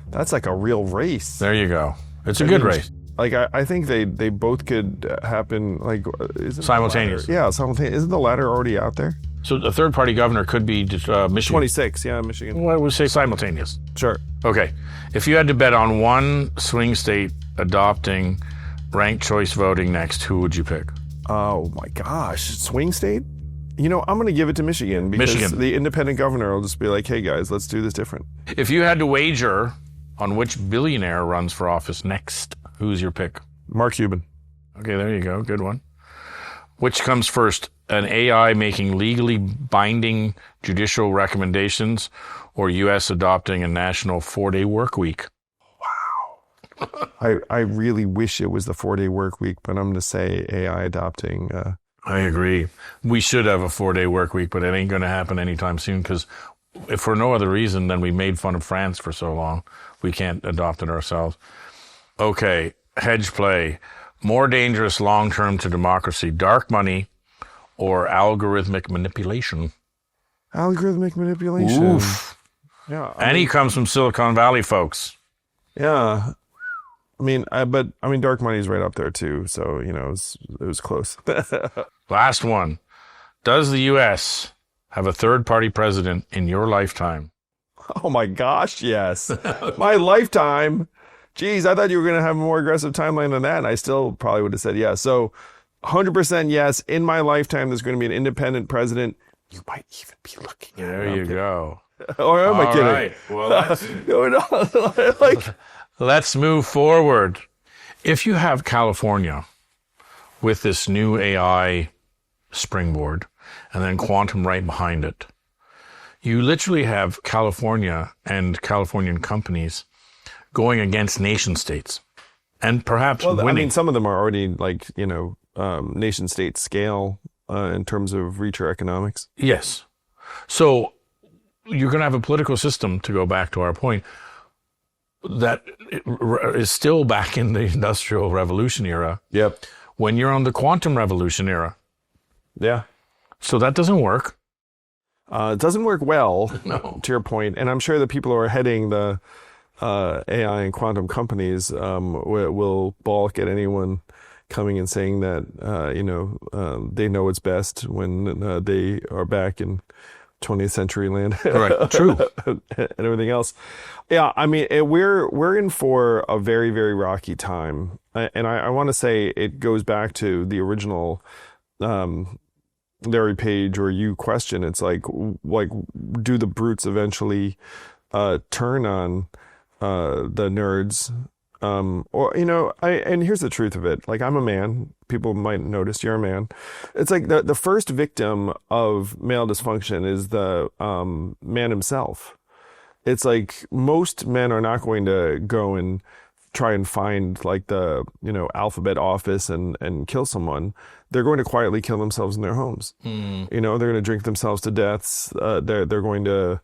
Speaker 2: That's like a real race.
Speaker 1: There you go. It's a good race.
Speaker 2: Like, I think they both could happen, like...
Speaker 1: Simultaneous.
Speaker 2: Yeah, simultaneous. Isn't the latter already out there?
Speaker 1: So a third-party governor could be Michigan.
Speaker 2: 26, yeah, Michigan.
Speaker 1: Well, we'll say simultaneous.
Speaker 2: Sure.
Speaker 1: Okay. If you had to bet on one swing state adopting ranked choice voting next, who would you pick?
Speaker 2: Oh, my gosh. Swing state? I'm going to give it to Michigan because the independent governor will just be like, hey, guys, let's do this different.
Speaker 1: If you had to wager on which billionaire runs for office next, who's your pick?
Speaker 2: Mark Cuban.
Speaker 1: Okay, there you go. Good one. Which comes first, an AI making legally binding judicial recommendations or U.S. adopting a national 4-day work week?
Speaker 2: Wow. I really wish it was the 4-day work week, but I'm going to say AI adopting.
Speaker 1: I agree. We should have a 4-day work week, but it ain't going to happen anytime soon because if for no other reason than we made fun of France for so long, we can't adopt it ourselves. Okay, hedge play. More dangerous long-term to democracy, dark money or algorithmic manipulation?
Speaker 2: Algorithmic manipulation.
Speaker 1: Oof.
Speaker 2: Yeah.
Speaker 1: And he comes from Silicon Valley, folks.
Speaker 2: Yeah. But dark money's right up there too. So, it was close.
Speaker 1: Last one. Does the U.S. have a third-party president in your lifetime?
Speaker 2: Oh my gosh, yes. My lifetime. Geez, I thought you were going to have a more aggressive timeline than that, and I still probably would have said yes. So 100% yes. In my lifetime, there's going to be an independent president. You might even be looking at
Speaker 1: There you go.
Speaker 2: Or am I kidding?
Speaker 1: All right. Well,
Speaker 2: Like,
Speaker 1: let's move forward. If you have California with this new AI springboard and then quantum right behind it, you literally have California and Californian companies going against nation states and perhaps winning.
Speaker 2: some of them are already nation state scale in terms of reach or economics.
Speaker 1: Yes. So you're going to have a political system, to go back to our point, that is still back in the Industrial Revolution era.
Speaker 2: Yep.
Speaker 1: When you're on the quantum revolution era.
Speaker 2: Yeah.
Speaker 1: So that doesn't work.
Speaker 2: It doesn't work well,
Speaker 1: No.
Speaker 2: to your point. And I'm sure the people who are heading the AI and quantum companies will balk at anyone coming and saying that, they know it's best when they are back in 20th century land.
Speaker 1: Right. True.
Speaker 2: And everything else. Yeah, we're in for a very, very rocky time. And I want to say it goes back to the original Larry Page or you question. It's like, do the brutes eventually turn on the nerds? And here's the truth of it. Like, I'm a man. People might notice you're a man. It's like the first victim of male dysfunction is the man himself. It's like most men are not going to go and try and find like the, alphabet office and kill someone. They're going to quietly kill themselves in their homes. They're going to drink themselves to deaths. They're going to,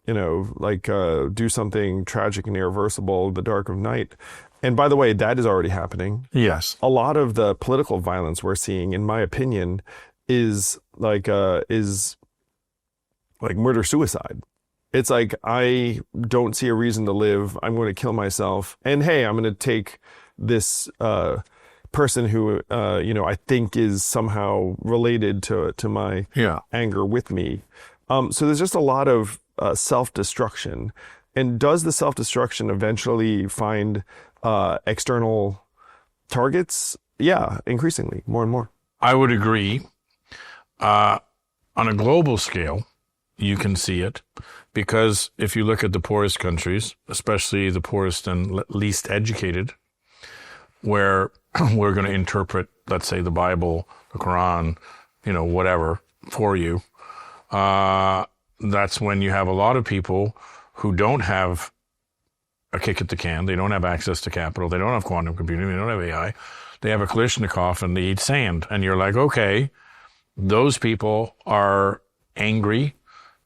Speaker 2: do something tragic and irreversible in the dark of night. And by the way, that is already happening.
Speaker 1: Yes.
Speaker 2: A lot of the political violence we're seeing, in my opinion, is like murder-suicide. It's like, I don't see a reason to live. I'm going to kill myself. And hey, I'm going to take this person who, I think is somehow related to my anger with me. So there's just a lot of self-destruction. And does the self-destruction eventually find external targets? Yeah, increasingly, more and more.
Speaker 1: I would agree. On a global scale, you can see it, because if you look at the poorest countries, especially the poorest and least educated, where we're going to interpret, let's say, the Bible, the Quran, whatever, for you, that's when you have a lot of people who don't have a kick at the can. They don't have access to capital. They don't have quantum computing. They don't have AI. They have a Kalashnikov and they eat sand. And you're like, okay, those people are angry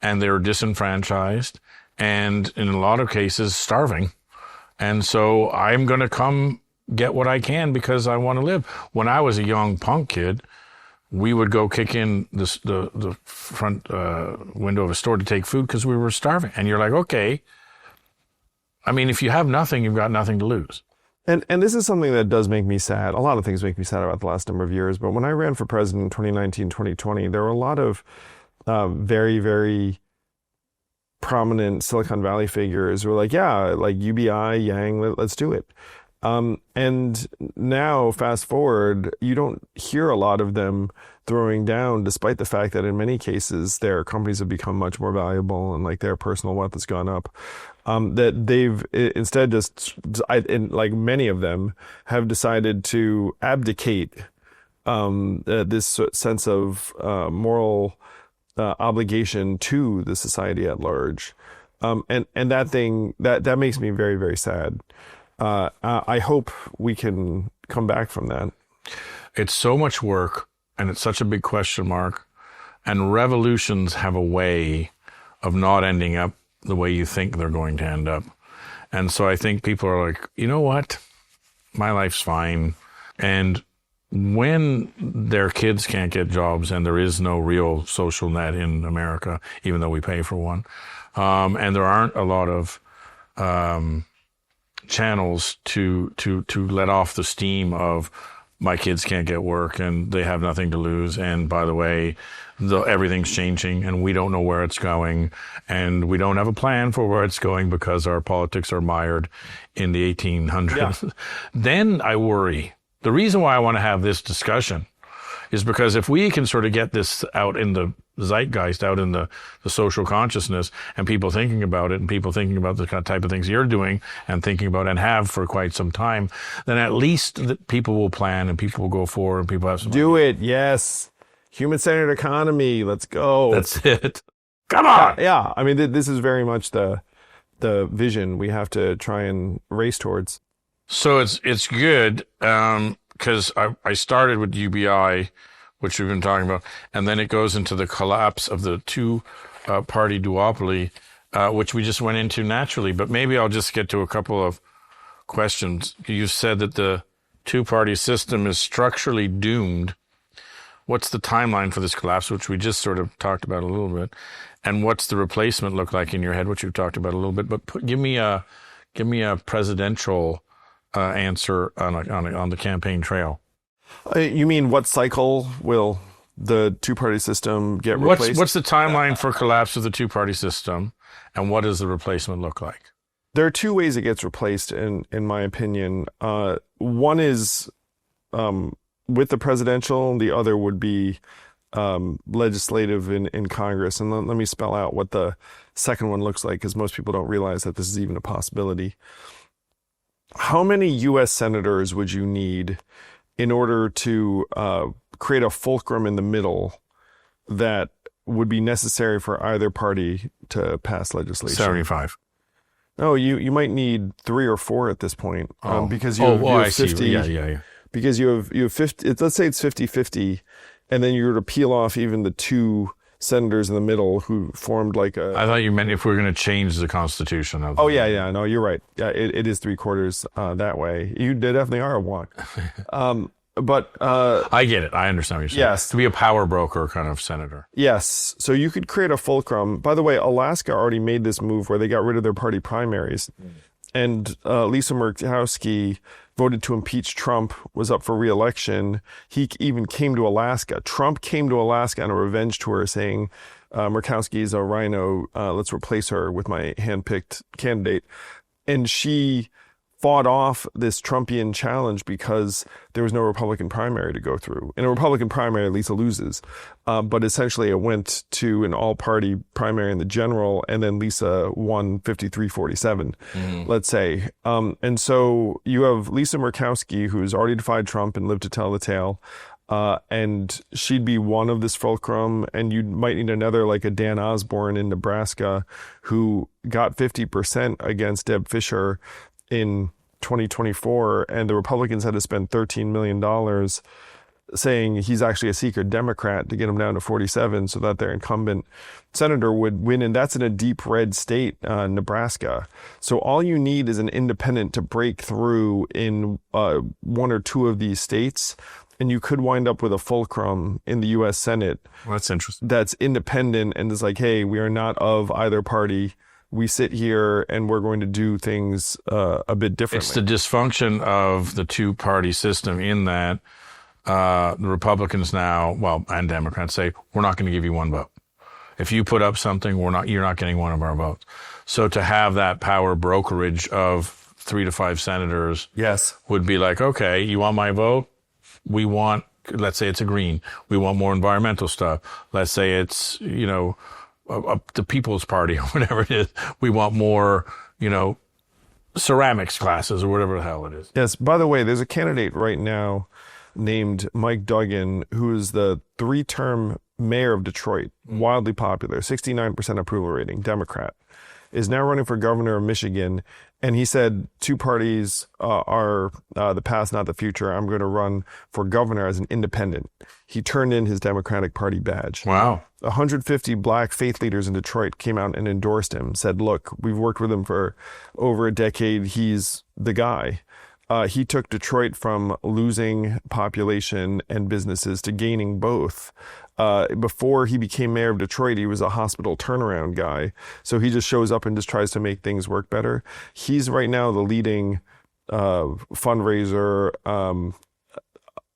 Speaker 1: and they're disenfranchised and in a lot of cases starving. And so I'm going to come get what I can because I want to live. When I was a young punk kid, we would go kick in the front window of a store to take food because we were starving. And you're like, okay, if you have nothing, you've got nothing to lose.
Speaker 2: And this is something that does make me sad. A lot of things make me sad about the last number of years. But when I ran for president in 2019, 2020, there were a lot of very, very prominent Silicon Valley figures who were like, yeah, like UBI, Yang, let's do it. And now, fast forward, you don't hear a lot of them throwing down, despite the fact that in many cases their companies have become much more valuable and like their personal wealth has gone up. That they've instead many of them have decided to abdicate this sense of moral obligation to the society at large. And that makes me very, very sad. I hope we can come back from that.
Speaker 1: It's so much work and it's such a big question mark, and revolutions have a way of not ending up the way you think they're going to end up. And so I think people are like, you know what? my life's fine. And when their kids can't get jobs and there is no real social net in America, even though we pay for one, and there aren't a lot of channels to let off the steam of my kids can't get work and they have nothing to lose. And by the way, everything's changing and we don't know where it's going and we don't have a plan for where it's going because our politics are mired in the 1800s. Yeah. Then I worry. The reason why I want to have this discussion is because if we can sort of get this out in the zeitgeist, out in the social consciousness, and people thinking about it, and people thinking about the kind of type of things you're doing and thinking about and have for quite some time, then at least people will plan and people will go forward and people have some
Speaker 2: Do it, yes. Human-centered economy, let's go.
Speaker 1: That's it. Come on!
Speaker 2: Yeah, I mean, this is very much the vision we have to try and race towards.
Speaker 1: So it's good, because I started with UBI, which we've been talking about, and then it goes into the collapse of the two-party duopoly, which we just went into naturally. But maybe I'll just get to a couple of questions. You said that the two-party system is structurally doomed. What's the timeline for this collapse, which we just sort of talked about a little bit, and what's the replacement look like in your head, which you've talked about a little bit? But give me a presidential answer on the campaign trail.
Speaker 2: You mean what cycle will the two-party system get replaced?
Speaker 1: What's the timeline for collapse of the two-party system, and what does the replacement look like?
Speaker 2: There are two ways it gets replaced, in my opinion. One is with the presidential, the other would be legislative in Congress. And let me spell out what the second one looks like, because most people don't realize that this is even a possibility. How many U.S. senators would you need in order to create a fulcrum in the middle that would be necessary for either party to pass legislation?
Speaker 1: 75.
Speaker 2: No, you might need 3 or 4 at this point, because you have 50.
Speaker 1: Yeah.
Speaker 2: Because you have 50. Let's say it's 50-50, and then you're to peel off even the 2 senators in the middle who formed like a...
Speaker 1: I thought you meant if we're going to change the Constitution.
Speaker 2: Yeah. No, you're right. Yeah, it is 3/4 that way. You definitely are a wonk. But
Speaker 1: I get it. I understand what you're saying.
Speaker 2: Yes.
Speaker 1: To be a power broker kind of senator.
Speaker 2: Yes. So you could create a fulcrum. By the way, Alaska already made this move where they got rid of their party primaries. And Lisa Murkowski voted to impeach Trump, was up for re-election. He even came to Alaska. Trump came to Alaska on a revenge tour saying, Murkowski is a rhino. Let's replace her with my hand-picked candidate. And she fought off this Trumpian challenge because there was no Republican primary to go through. In a Republican primary, Lisa loses. But essentially it went to an all-party primary in the general, and then Lisa won 53-47, let's say. And so you have Lisa Murkowski, who's already defied Trump and lived to tell the tale. And she'd be one of this fulcrum, and you might need another, like a Dan Osborne in Nebraska, who got 50% against Deb Fischer in 2024, and the Republicans had to spend $13 million saying he's actually a secret Democrat to get him down to 47 so that their incumbent senator would win. And that's in a deep red state, Nebraska. So all you need is an independent to break through in 1 or 2 of these states. And you could wind up with a fulcrum in the U.S. Senate.
Speaker 1: Well, that's interesting. That's
Speaker 2: independent and is like, hey, we are not of either party. We sit here and we're going to do things a bit differently.
Speaker 1: It's the dysfunction of the two-party system in that the Republicans now, and Democrats say, we're not going to give you 1 vote. If you put up something, you're not getting 1 of our votes. So to have that power brokerage of 3 to 5 senators,
Speaker 2: yes,
Speaker 1: would be like, okay, you want my vote? We want, let's say it's a green. We want more environmental stuff. Let's say it's, the People's Party or whatever it is. We want more, ceramics classes or whatever the hell it is.
Speaker 2: Yes. By the way, there's a candidate right now named Mike Duggan, who is the 3-term mayor of Detroit, wildly popular, 69% approval rating, Democrat, is now running for governor of Michigan. And he said 2 parties are the past, not the future. I'm going to run for governor as an independent. He turned in his Democratic Party badge.
Speaker 1: Wow.
Speaker 2: 150 black faith leaders in Detroit came out and endorsed him, said, look, we've worked with him for over a decade. He's the guy. he took Detroit from losing population and businesses to gaining both. Before he became mayor of Detroit, he was a hospital turnaround guy. So he just shows up and just tries to make things work better. He's right now the leading fundraiser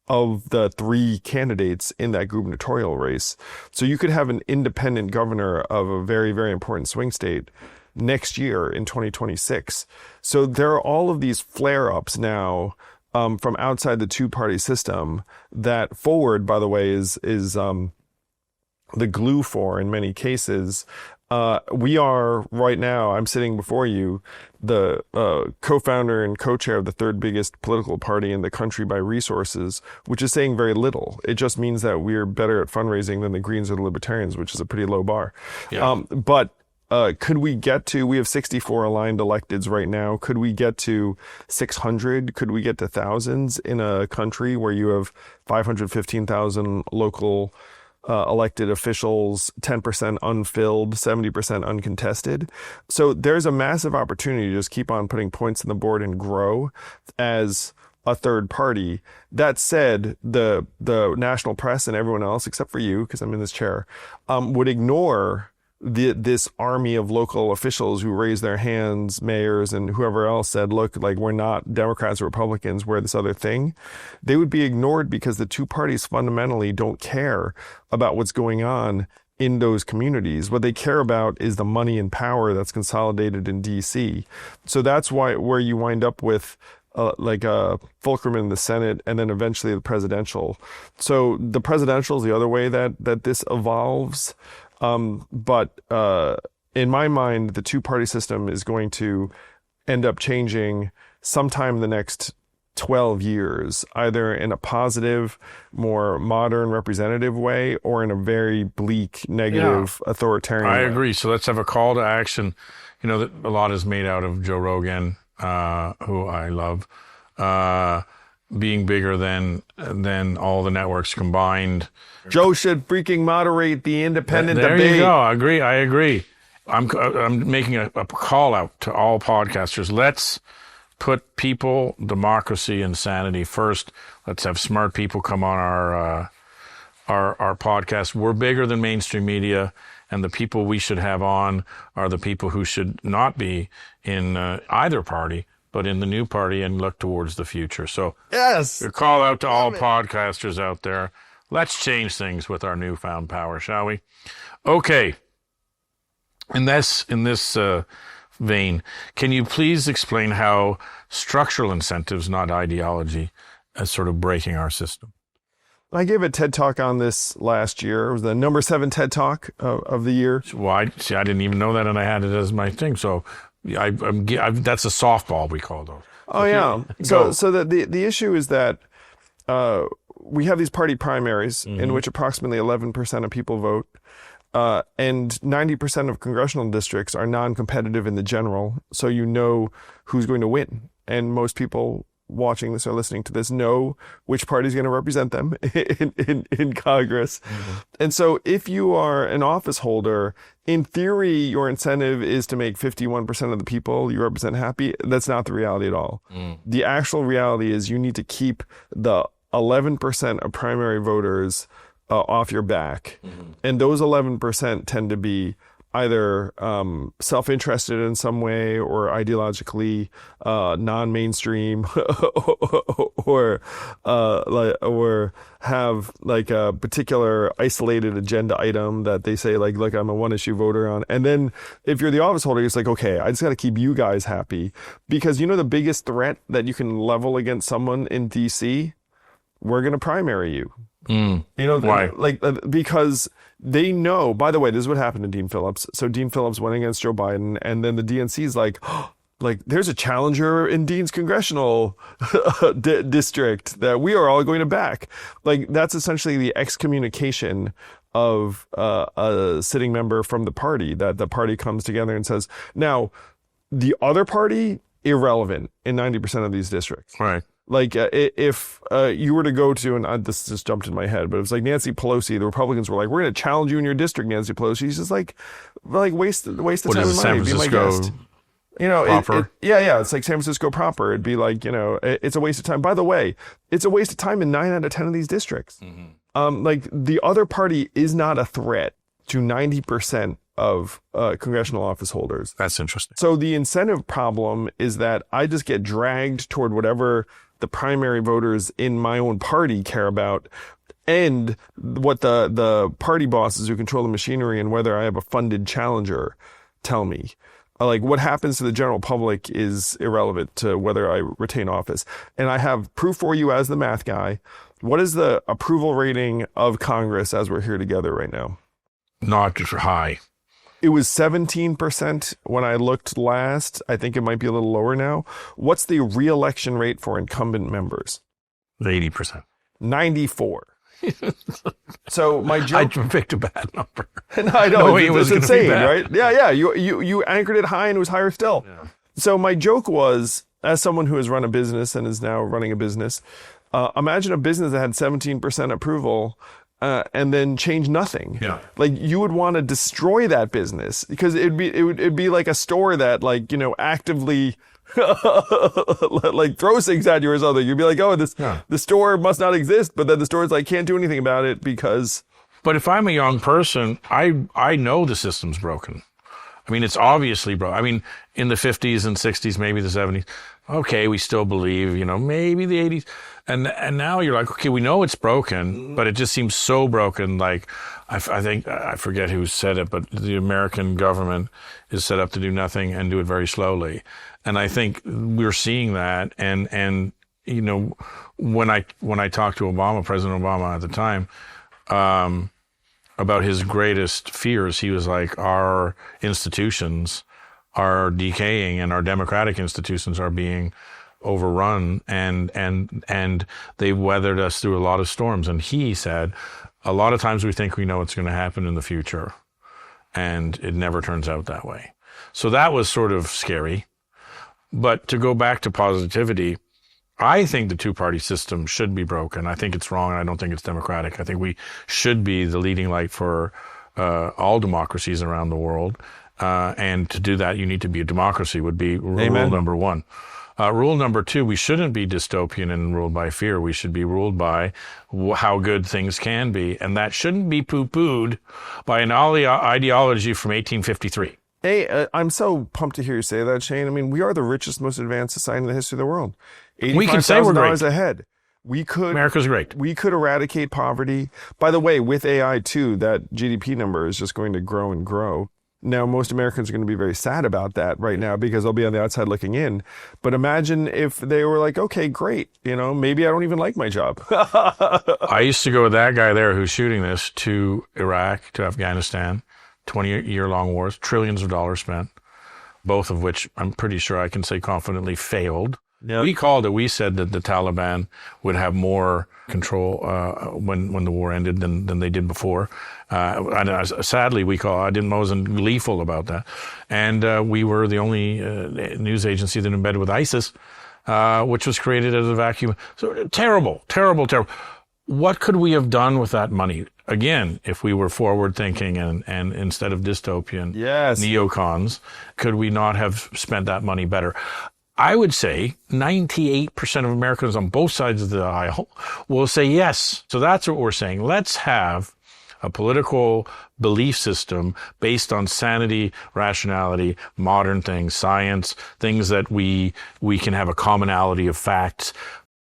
Speaker 2: of the three candidates in that gubernatorial race. So you could have an independent governor of a very, very important swing state next year in 2026. So there are all of these flare-ups now from outside the two-party system that Forward, by the way, is the glue for in many cases. We are right now, I'm sitting before you, the co-founder and co-chair of the third biggest political party in the country by resources, which is saying very little. It just means that we're better at fundraising than the Greens or the Libertarians, which is a pretty low bar.
Speaker 1: Yeah.
Speaker 2: But could we get to, we have 64 aligned electeds right now. Could we get to 600? Could we get to thousands in a country where you have 515,000 local elected officials, 10% unfilled, 70% uncontested? So there's a massive opportunity to just keep on putting points on the board and grow as a third party. That said, the national press and everyone else, except for you, because I'm in this chair, would ignore this army of local officials who raised their hands, mayors and whoever else said, look, like, we're not Democrats or Republicans, we're this other thing. They would be ignored because the two parties fundamentally don't care about what's going on in those communities. What they care about is the money and power that's consolidated in DC. So that's where you wind up with like a fulcrum in the Senate and then eventually the presidential. So the presidential is the other way that this evolves. But in my mind, the two-party system is going to end up changing sometime in the next 12 years, either in a positive, more modern, representative way, or in a very bleak, negative, authoritarian way.
Speaker 1: Agree. So let's have a call to action. You know, a lot is made out of Joe Rogan, who I love, being bigger than all the networks combined.
Speaker 2: Joe should freaking moderate the independent
Speaker 1: there
Speaker 2: debate.
Speaker 1: There you go. I agree. I'm making a call out to all podcasters. Let's put people, democracy, and sanity first. Let's have smart people come on our podcast. We're bigger than mainstream media, and the people we should have on are the people who should not be in either party, but in the new party and look towards the future. So
Speaker 2: yes,
Speaker 1: a call out to all podcasters out there. Let's change things with our newfound power, shall we? Okay. In this vein, can you please explain how structural incentives, not ideology, is sort of breaking our system?
Speaker 2: I gave a TED Talk on this last year. It was the number 7 TED Talk of the year.
Speaker 1: Well, I didn't even know that, and I had it as my thing. So that's a softball, we call those.
Speaker 2: Oh, yeah. So the issue is that we have these party primaries in which approximately 11% of people vote. And 90% of congressional districts are non-competitive in the general, so you know who's going to win. And most people watching this or listening to this know which party is going to represent them in Congress. And so if you are an office holder, in theory, your incentive is to make 51% of the people you represent happy. That's not the reality at all. The actual reality is you need to keep the 11% of primary voters off your back. And those 11% tend to be either self-interested in some way or ideologically non-mainstream or have like a particular isolated agenda item that they say, like, look, I'm a one-issue voter on. And then if you're the office holder, it's like, okay, I just got to keep you guys happy. Because you know the biggest threat that you can level against someone in DC? We're going to primary you. You know,
Speaker 1: why?
Speaker 2: Because they know, by the way, this is what happened to Dean Phillips. So Dean Phillips went against Joe Biden, and then the DNC's like, there's a challenger in Dean's congressional district that we are all going to back. Like, that's essentially the excommunication of a sitting member from the party, that the party comes together and says, now, the other party, irrelevant in 90% of these districts.
Speaker 1: Right.
Speaker 2: Like, if you were to go to, and this just jumped in my head, but it was like Nancy Pelosi, the Republicans were like, we're going to challenge you in your district, Nancy Pelosi. She's just like waste the time and money, be my guest.
Speaker 1: Proper.
Speaker 2: It's like San Francisco proper. It'd be like, it's a waste of time. By the way, it's a waste of time in 9 out of 10 of these districts. Like the other party is not a threat to 90% of congressional office holders.
Speaker 1: That's interesting.
Speaker 2: So the incentive problem is that I just get dragged toward whatever the primary voters in my own party care about, and what the party bosses who control the machinery and whether I have a funded challenger tell me. Like, what happens to the general public is irrelevant to whether I retain office. And I have proof for you as the math guy. What is the approval rating of Congress as we're here together right now?
Speaker 1: Not high.
Speaker 2: It was 17% when I looked last. I think it might be a little lower now. What's the re-election rate for incumbent members?
Speaker 1: 80%.
Speaker 2: 94. So my joke.
Speaker 1: I picked a bad number.
Speaker 2: No, I know. It's insane,
Speaker 1: right?
Speaker 2: Yeah. You anchored it high and it was higher still.
Speaker 1: Yeah.
Speaker 2: So my joke was, as someone who has run a business and is now running a business, imagine a business that had 17% approval and then change nothing.
Speaker 1: Yeah.
Speaker 2: Like, you would want to destroy that business, because it'd be like a store that, like, actively like throws things at you or something. You'd be like, oh, the store must not exist, but then the store's like, can't do anything about it because.
Speaker 1: But if I'm a young person, I know the system's broken. I mean, it's obviously broken. I mean, in the 50s and 60s, maybe the 70s, okay, we still believe, maybe the 80s. And now you're like, okay, we know it's broken, but it just seems so broken. Like, I think, I forget who said it, but the American government is set up to do nothing and do it very slowly. And I think we're seeing that. And when I talked to Obama, President Obama at the time, about his greatest fears, he was like, our institutions are decaying and our democratic institutions are being overrun, and they weathered us through a lot of storms. And he said, a lot of times we think we know what's going to happen in the future, and it never turns out that way. So that was sort of scary. But to go back to positivity, I think the two-party system should be broken. I think it's wrong. I don't think it's democratic. I think we should be the leading light for all democracies around the world. And to do that, you need to be a democracy, would be rule number one. Rule number two, we shouldn't be dystopian and ruled by fear. We should be ruled by how good things can be. And that shouldn't be poo-pooed by an ideology from 1853.
Speaker 2: Hey, I'm so pumped to hear you say that, Shane. I mean, we are the richest, most advanced society in the history of the world.
Speaker 1: We can say we're great.
Speaker 2: $85,000 ahead.
Speaker 1: America's great.
Speaker 2: We could eradicate poverty. By the way, with AI too, that GDP number is just going to grow and grow. Now, most Americans are going to be very sad about that right now because they'll be on the outside looking in. But imagine if they were like, okay, great. Maybe I don't even like my job.
Speaker 1: I used to go with that guy there who's shooting this to Iraq, to Afghanistan, 20-year-long wars, trillions of dollars spent, both of which I'm pretty sure I can say confidently failed. Yep. We called it. We said that the Taliban would have more control when the war ended than they did before. Sadly, I wasn't gleeful about that. And we were the only news agency that embedded with ISIS, which was created as a vacuum. So terrible. What could we have done with that money? Again, if we were forward thinking and instead of dystopian neocons, could we not have spent that money better? I would say 98% of Americans on both sides of the aisle will say yes. So that's what we're saying. Let's have a political belief system based on sanity, rationality, modern things, science, things that we can have a commonality of facts.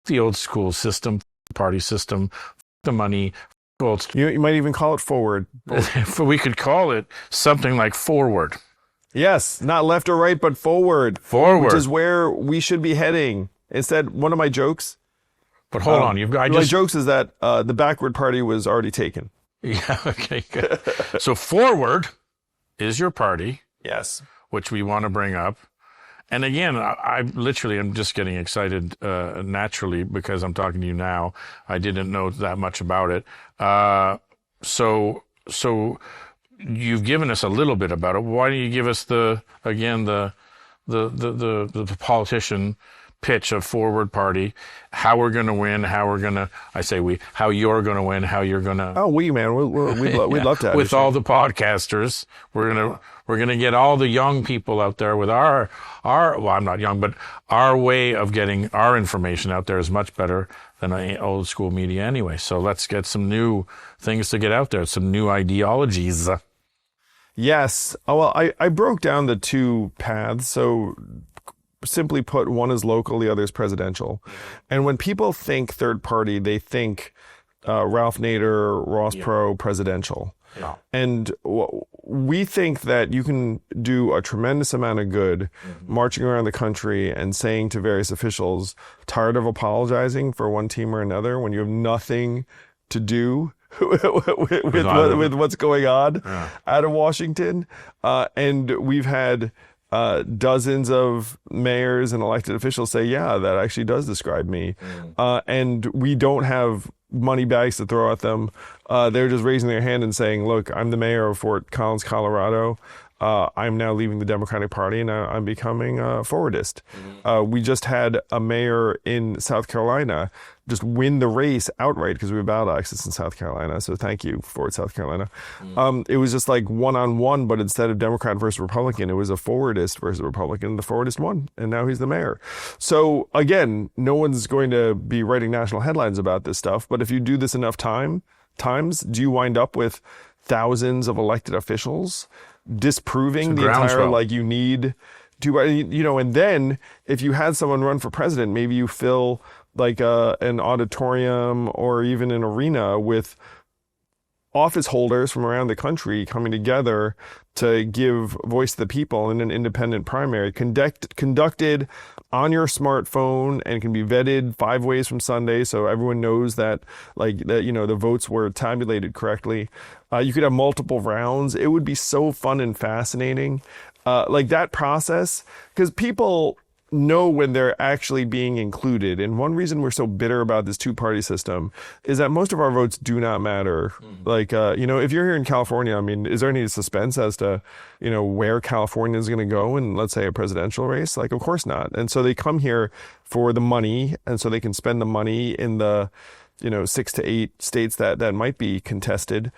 Speaker 1: The old school system, party system, the money.
Speaker 2: You might even call it forward.
Speaker 1: We could call it something like forward.
Speaker 2: Yes, not left or right, but forward.
Speaker 1: Forward.
Speaker 2: Which is where we should be heading. Instead, one of my jokes.
Speaker 1: But hold on,
Speaker 2: my jokes is that the backward party was already taken.
Speaker 1: Yeah, okay, good. So forward is your party.
Speaker 2: Yes.
Speaker 1: Which we want to bring up. And again, I'm just getting excited naturally because I'm talking to you now. I didn't know that much about it. So you've given us a little bit about it. Why don't you give us the politician pitch of Forward Party, how we're going to win, how you're going to win, how you're going to.
Speaker 2: Oh, man, we'd love to have
Speaker 1: with all the podcasters. We're We're going to get all the young people out there with our, well, I'm not young, but our way of getting our information out there is much better than old school media anyway. So let's get some new things to get out there, some new ideologies.
Speaker 2: Yes. Oh, well, I broke down the two paths. So simply put, one is local, the other is presidential. And when people think third party, they think Ralph Nader, Ross Perot, presidential.
Speaker 1: Yeah.
Speaker 2: And we think that you can do a tremendous amount of good marching around the country and saying to various officials, tired of apologizing for one team or another when you have nothing to do with what's going on out of Washington. And we've had dozens of mayors and elected officials say, yeah, that actually does describe me. And we don't have money bags to throw at them. They're just raising their hand and saying, look, I'm the mayor of Fort Collins, Colorado. I'm now leaving the Democratic Party and I'm becoming a forwardist. We just had a mayor in South Carolina just win the race outright because we have ballot access in South Carolina. So thank you, Fort South Carolina. It was just like one-on-one, but instead of Democrat versus Republican, it was a forwardist versus a Republican. The forwardist won, and now he's the mayor. So again, no one's going to be writing national headlines about this stuff, but if you do this enough times, do you wind up with thousands of elected officials disproving the entire, like, you need to, and then if you had someone run for president, maybe you fill like an auditorium or even an arena with office holders from around the country coming together to give voice to the people in an independent primary conducted on your smartphone and can be vetted 5 ways from Sunday, so everyone knows that the votes were tabulated correctly. You could have multiple rounds. It would be so fun and fascinating, like that process, because people know when they're actually being included. And one reason we're so bitter about this two-party system is that most of our votes do not matter. Like, if you're here in California, I mean, is there any suspense as to, where California is going to go in, let's say, a presidential race? Like, of course not. And so they come here for the money, and so they can spend the money in the, 6 to 8 states that might be contested.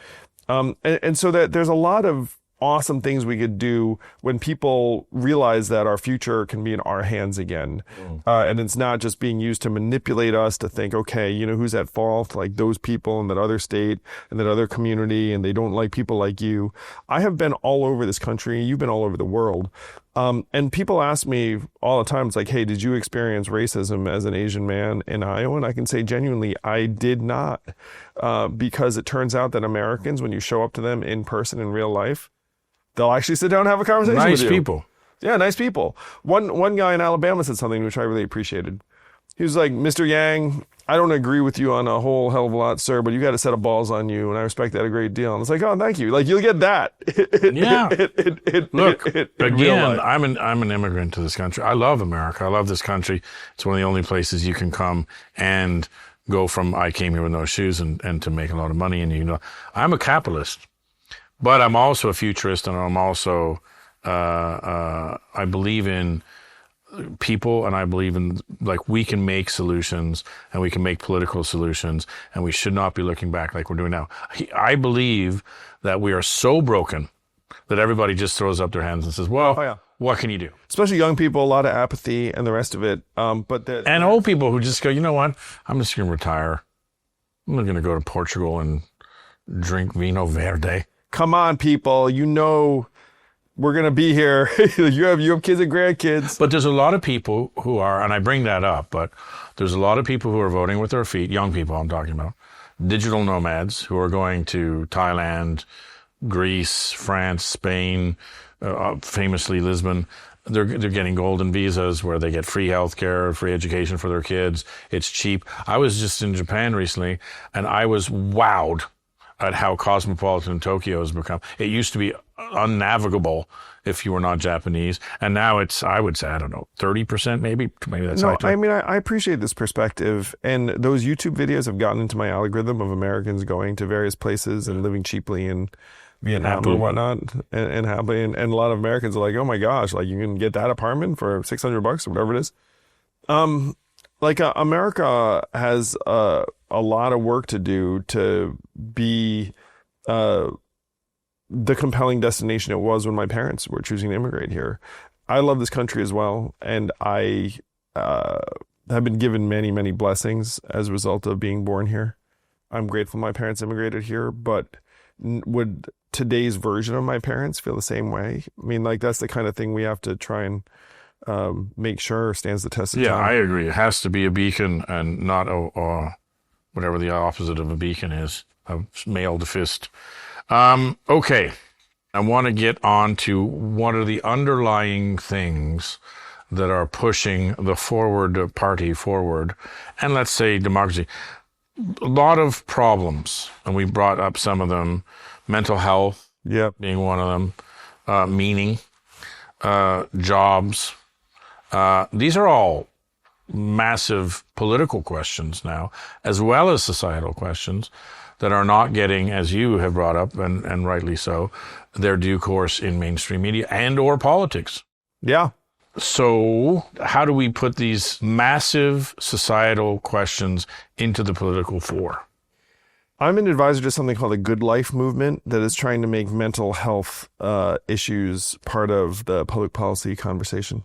Speaker 2: And so that there's a lot of awesome things we could do when people realize that our future can be in our hands again. And it's not just being used to manipulate us to think, okay, who's at fault? Like those people in that other state and that other community, and they don't like people like you. I have been all over this country. You've been all over the world. And people ask me all the time, it's like, hey, did you experience racism as an Asian man in Iowa? And I can say genuinely, I did not. Because it turns out that Americans, when you show up to them in person in real life, they'll actually sit down and have a conversation with you.
Speaker 1: Nice people.
Speaker 2: Yeah, nice people. One guy in Alabama said something which I really appreciated. He was like, Mr. Yang, I don't agree with you on a whole hell of a lot, sir, but you got a set of balls on you, and I respect that a great deal. And it's like, oh, thank you. Like, you'll get that.
Speaker 1: Yeah. Look, again, I'm an immigrant to this country. I love America. I love this country. It's one of the only places you can come and go from I came here with no shoes and to make a lot of money. And, I'm a capitalist. But I'm also a futurist, and I'm also, I believe in people, and I believe in, like, we can make solutions, and we can make political solutions, and we should not be looking back like we're doing now. I believe that we are so broken that everybody just throws up their hands and says, well, what can you do?
Speaker 2: Especially young people, a lot of apathy and the rest of it.
Speaker 1: And old people who just go, you know what? I'm just going to retire. I'm going to go to Portugal and drink vino verde.
Speaker 2: Come on, people, we're going to be here. you have kids and grandkids.
Speaker 1: But there's a lot of people who are, and I bring that up, but there's a lot of people who are voting with their feet, young people I'm talking about, digital nomads who are going to Thailand, Greece, France, Spain, famously Lisbon. They're getting golden visas where they get free healthcare, free education for their kids. It's cheap. I was just in Japan recently, and I was wowed at how cosmopolitan Tokyo has become. It used to be unnavigable if you were not Japanese, and now it's, I would say, I don't know, 30% maybe that's
Speaker 2: no. I mean, I appreciate this perspective, and those YouTube videos have gotten into my algorithm of Americans going to various places and living cheaply in Vietnam or whatnot, and happily, and a lot of Americans are like, oh my gosh, like you can get that apartment for $600 or whatever it is. America has a lot of work to do to be the compelling destination it was when my parents were choosing to immigrate here. I love this country as well, and I have been given many, many blessings as a result of being born here. I'm grateful my parents immigrated here, but would today's version of my parents feel the same way? I mean, like, that's the kind of thing we have to try and make sure stands the test of time.
Speaker 1: Yeah, I agree. It has to be a beacon and not a whatever the opposite of a beacon is, a mail to fist. Okay, I want to get on to what are the underlying things that are pushing the forward party forward, and let's say democracy. A lot of problems, and we brought up some of them, mental health being one of them, meaning, jobs. These are all massive political questions now, as well as societal questions that are not getting, as you have brought up, and rightly so, their due course in mainstream media and or politics.
Speaker 2: Yeah.
Speaker 1: So how do we put these massive societal questions into the political fore?
Speaker 2: I'm an advisor to something called the Good Life movement that is trying to make mental health issues part of the public policy conversation,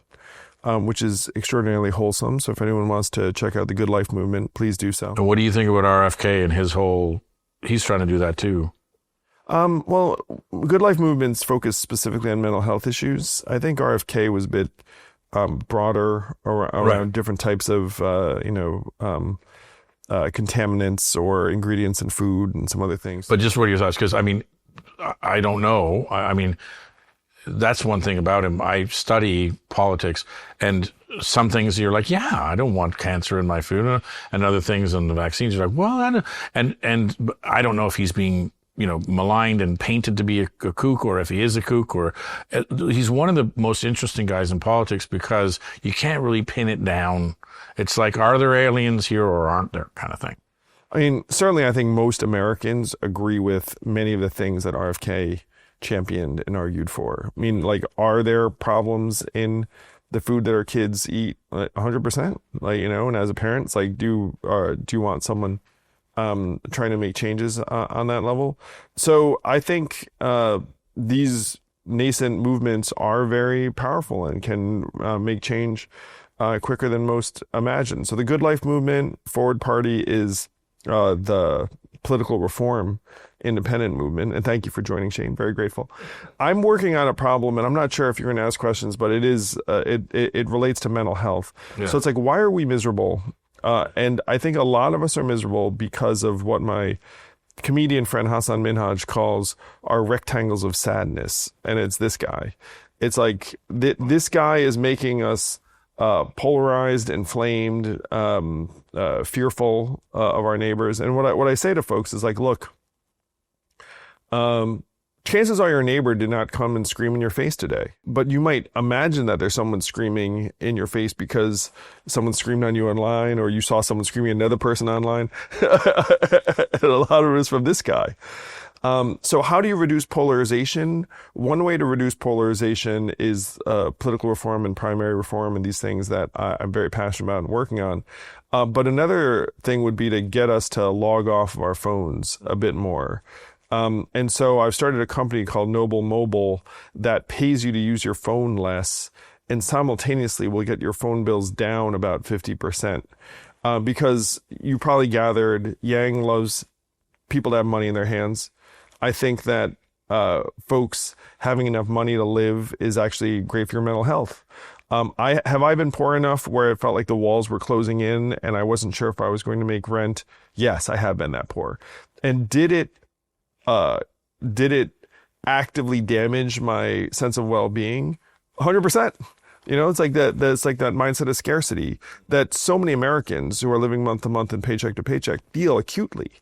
Speaker 2: which is extraordinarily wholesome. So if anyone wants to check out the Good Life movement, please do so.
Speaker 1: And what do you think about RFK and his whole, he's trying to do that too?
Speaker 2: Well, Good Life movements focus specifically on mental health issues. I think RFK was a bit broader around different types of, contaminants or ingredients in food and some other things.
Speaker 1: But just what are your thoughts? Because, I mean, I don't know. I mean, that's one thing about him. I study politics, and some things you're like, yeah, I don't want cancer in my food, and other things on the vaccines you're like, well, I don't, and I don't know if he's being, maligned and painted to be a kook, or if he is a kook, or he's one of the most interesting guys in politics because you can't really pin it down. It's like, are there aliens here or aren't there, kind of thing.
Speaker 2: I mean, certainly I think most Americans agree with many of the things that RFK championed and argued for. I mean, like, are there problems in the food that our kids eat? 100%. Like, and as a parent, it's like, do you want someone trying to make changes on that level? So I think these nascent movements are very powerful and can make change quicker than most imagine. So the Good Life movement, Forward Party, is the political reform independent movement. And thank you for joining, Shane. Very grateful. I'm working on a problem, and I'm not sure if you're going to ask questions, but it is it relates to mental health. Yeah. So it's like, why are we miserable? And I think a lot of us are miserable because of what my comedian friend Hassan Minhaj calls our rectangles of sadness. And it's this guy. It's like this guy is making us polarized, inflamed, fearful of our neighbors. And what I say to folks is like, look, chances are your neighbor did not come and scream in your face today, but you might imagine that there's someone screaming in your face because someone screamed on you online, or you saw someone screaming at another person online. And a lot of it is from this guy. So how do you reduce polarization? One way to reduce polarization is political reform and primary reform and these things that I'm very passionate about and working on. But another thing would be to get us to log off of our phones a bit more. And so I've started a company called Noble Mobile that pays you to use your phone less, and simultaneously will get your phone bills down about 50%. Because you probably gathered, Yang loves people to have money in their hands. I think that folks having enough money to live is actually great for your mental health. Have I been poor enough where it felt like the walls were closing in and I wasn't sure if I was going to make rent? Yes, I have been that poor. And did it actively damage my sense of well-being? 100%. It's like that's like that mindset of scarcity that so many Americans who are living month to month and paycheck to paycheck feel acutely.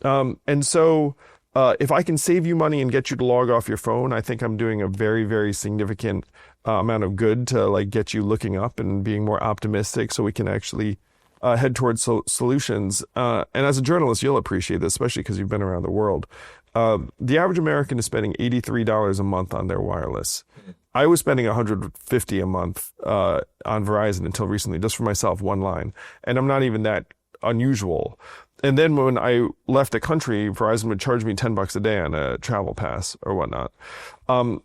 Speaker 2: And so if I can save you money and get you to log off your phone, I think I'm doing a very, very significant amount of good to like get you looking up and being more optimistic so we can actually head towards solutions. And as a journalist, you'll appreciate this, especially because you've been around the world. The average American is spending $83 a month on their wireless. I was spending $150 a month on Verizon until recently, just for myself, one line. And I'm not even that unusual. And then when I left the country, Verizon would charge me $10 a day on a travel pass or whatnot.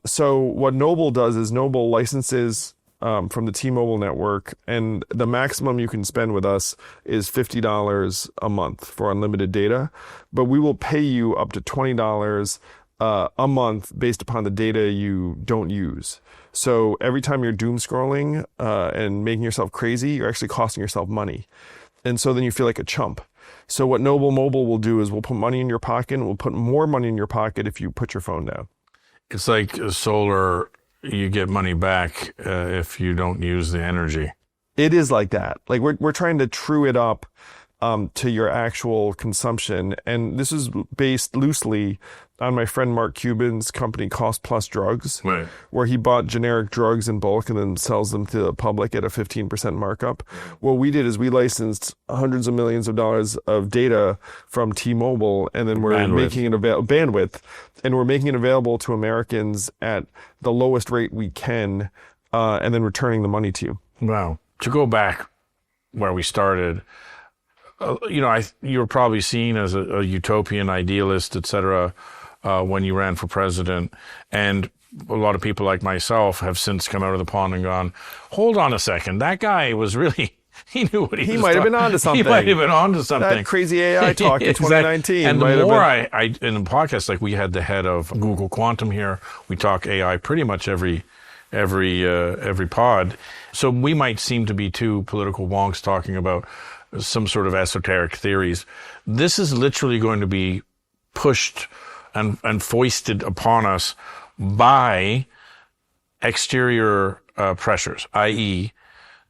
Speaker 2: So what Noble does is Noble licenses from the T-Mobile network, and the maximum you can spend with us is $50 a month for unlimited data. But we will pay you up to $20 a month based upon the data you don't use. So every time you're doom scrolling and making yourself crazy, you're actually costing yourself money. And so then you feel like a chump. So what Noble Mobile will do is we'll put money in your pocket, and we'll put more money in your pocket if you put your phone down.
Speaker 1: It's like solar, you get money back if you don't use the energy.
Speaker 2: It is like that. Like we're trying to true it up to your actual consumption. And this is based loosely on my friend Mark Cuban's company Cost Plus Drugs,
Speaker 1: Right.
Speaker 2: where he bought generic drugs in bulk and then sells them to the public at a 15% markup. What we did is we licensed hundreds of millions of dollars of data from T-Mobile, and then we're making it bandwidth, and we're making it available to Americans at the lowest rate we can, and then returning the money to you.
Speaker 1: Wow. To go back where we started, you were probably seen as a utopian idealist, et cetera, when you ran for president. And a lot of people like myself have since come out of the pond and gone, hold on a second, that guy was really, he knew what he was
Speaker 2: might have been onto something.
Speaker 1: He might have been onto something.
Speaker 2: That crazy AI talk in 2019.
Speaker 1: And the more I in the podcast, like we had the head of Google Quantum here, we talk AI pretty much every pod. So we might seem to be two political wonks talking about some sort of esoteric theories. This is literally going to be pushed and foisted upon us by exterior pressures, i.e.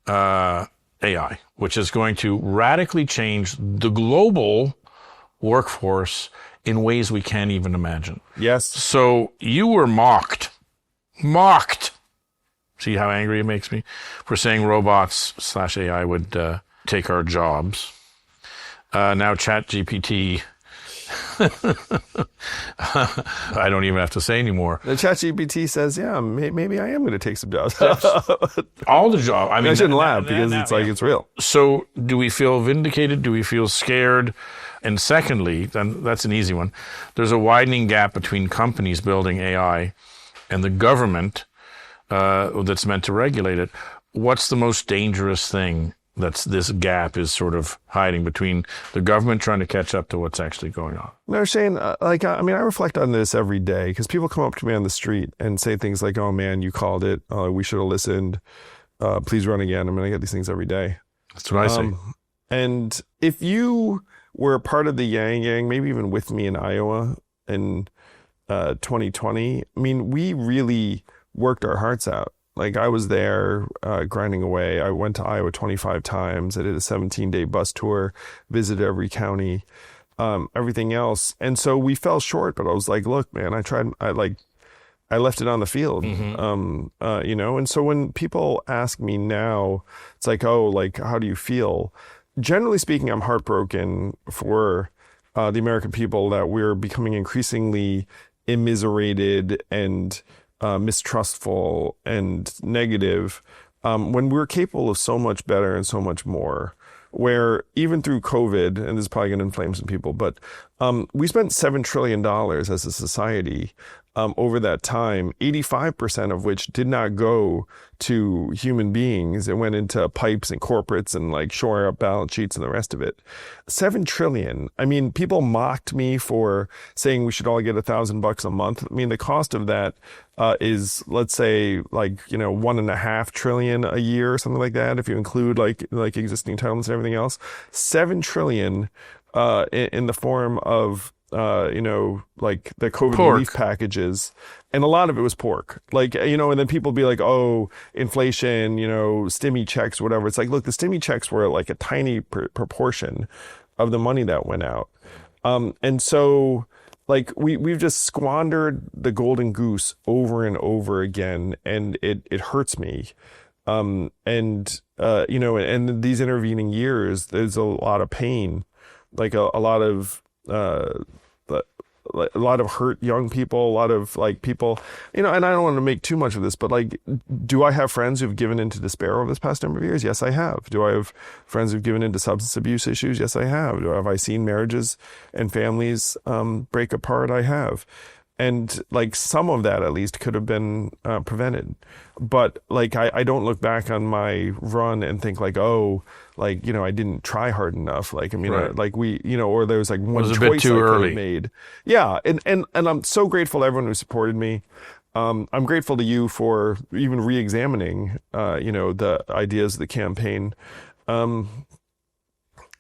Speaker 1: AI, which is going to radically change the global workforce in ways we can't even imagine.
Speaker 2: Yes.
Speaker 1: So you were mocked. See how angry it makes me? For saying robots/AI would take our jobs. Now ChatGPT, I don't even have to say anymore.
Speaker 2: The ChatGPT says, yeah, maybe I am going to take some jobs.
Speaker 1: All the jobs. I mean,
Speaker 2: I shouldn't laugh because it's like it's real.
Speaker 1: So do we feel vindicated? Do we feel scared? And secondly, then that's an easy one. There's a widening gap between companies building AI and the government that's meant to regulate it. What's the most dangerous thing this gap is sort of hiding between the government trying to catch up to what's actually going on?
Speaker 2: No, Shane, I reflect on this every day because people come up to me on the street and say things like, oh man, you called it. We should have listened. Please run again. I get these things every day.
Speaker 1: That's what I say.
Speaker 2: And if you were a part of the Yang Gang, maybe even with me in Iowa in 2020, we really worked our hearts out. Like I was there grinding away. I went to Iowa 25 times. I did a 17-day bus tour, visited every county, everything else. And so we fell short, but I was like, look, man, I left it on the field.
Speaker 1: Mm-hmm.
Speaker 2: And so when people ask me now, it's like, oh, like, how do you feel? Generally speaking, I'm heartbroken for the American people that we're becoming increasingly immiserated and mistrustful and negative when we're capable of so much better and so much more. Where even through COVID, and this is probably going to inflame some people, but we spent $7 trillion as a society over that time, 85% of which did not go to human beings. It went into pipes and corporates and like shoring up balance sheets and the rest of it. $7 trillion. People mocked me for saying we should all get $1,000 a month. The cost of that is, let's say, $1.5 trillion a year or something like that. If you include like existing entitlements and everything else, $7 trillion in the form of like the COVID relief packages. And a lot of it was pork. And then people be like, oh, inflation, stimmy checks, whatever. It's like, look, the stimmy checks were like a tiny proportion of the money that went out. And so like we've just squandered the golden goose over and over again. And it hurts me. And these intervening years, there's a lot of pain, like a lot of a lot of hurt young people, a lot of like people, and I don't want to make too much of this, but like, do I have friends who've given into despair over this past number of years? Yes, I have. Do I have friends who've given into substance abuse issues? Yes, I have. Have I seen marriages and families break apart? I have. And like some of that at least could have been prevented. But like I don't look back on my run and think like, oh, like, I didn't try hard enough. Like, I mean,
Speaker 1: Right.
Speaker 2: like we, or there was like one
Speaker 1: was a
Speaker 2: choice
Speaker 1: bit too
Speaker 2: I could have
Speaker 1: early.
Speaker 2: made. Yeah. And I'm so grateful to everyone who supported me. I'm grateful to you for even re-examining, the ideas of the campaign. But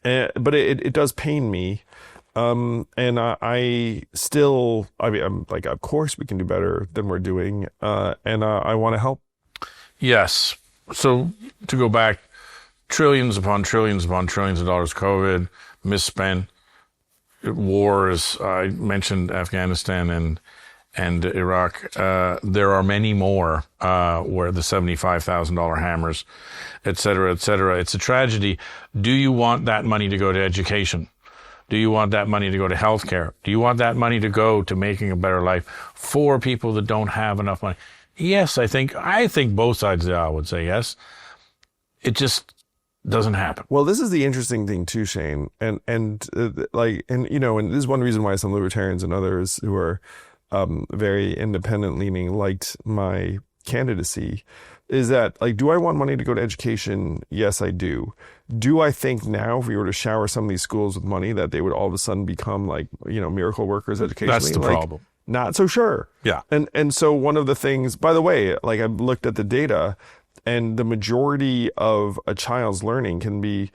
Speaker 2: it does pain me. And I still, I mean, I'm like, of course we can do better than we're doing. And I want to help.
Speaker 1: Yes. So to go back, trillions upon trillions upon trillions of dollars, COVID, misspent, wars. I mentioned Afghanistan and Iraq. There are many more where the $75,000 hammers, et cetera, et cetera. It's a tragedy. Do you want that money to go to education? Do you want that money to go to healthcare? Do you want that money to go to making a better life for people that don't have enough money? Yes, I think both sides of the aisle would say yes. It just doesn't happen.
Speaker 2: Well, this is the interesting thing too, Shane. And this is one reason why some libertarians and others who are very independent leaning liked my candidacy, is that like, do I want money to go to education? Yes, I do. Do I think now if we were to shower some of these schools with money that they would all of a sudden become like, miracle workers educationally?
Speaker 1: That's the
Speaker 2: Like,
Speaker 1: problem.
Speaker 2: Not so sure.
Speaker 1: Yeah.
Speaker 2: And so one of the things, by the way, like I've looked at the data, and the majority of a child's learning can be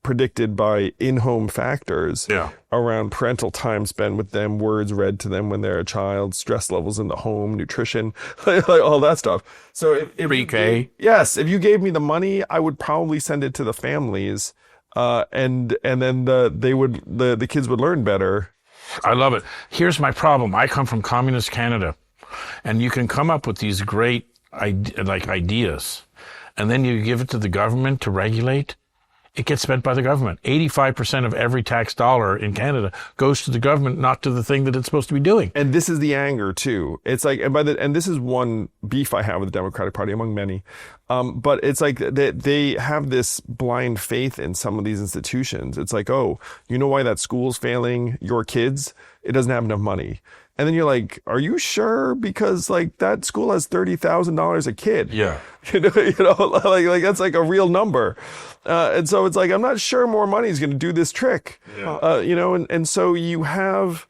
Speaker 2: predicted by in-home factors around parental time spent with them, words read to them when they're a child, stress levels in the home, nutrition, like all that stuff. So if
Speaker 1: Pre-K.
Speaker 2: yes, if you gave me the money, I would probably send it to the families, and then the kids would learn better.
Speaker 1: I love it. Here's my problem. I come from communist Canada, and you can come up with these great ideas, and then you give it to the government to regulate. It gets spent by the government. 85% of every tax dollar in Canada goes to the government, not to the thing that it's supposed to be doing.
Speaker 2: And this is the anger too. It's like, and this is one beef I have with the Democratic Party among many. But it's like they have this blind faith in some of these institutions. It's like, oh, you know why that school's failing your kids? It doesn't have enough money. And then you're like, are you sure? Because like that school has $30,000 a kid.
Speaker 1: Yeah.
Speaker 2: Like that's like a real number. And so it's like, I'm not sure more money is going to do this trick.
Speaker 1: Yeah.
Speaker 2: And so you have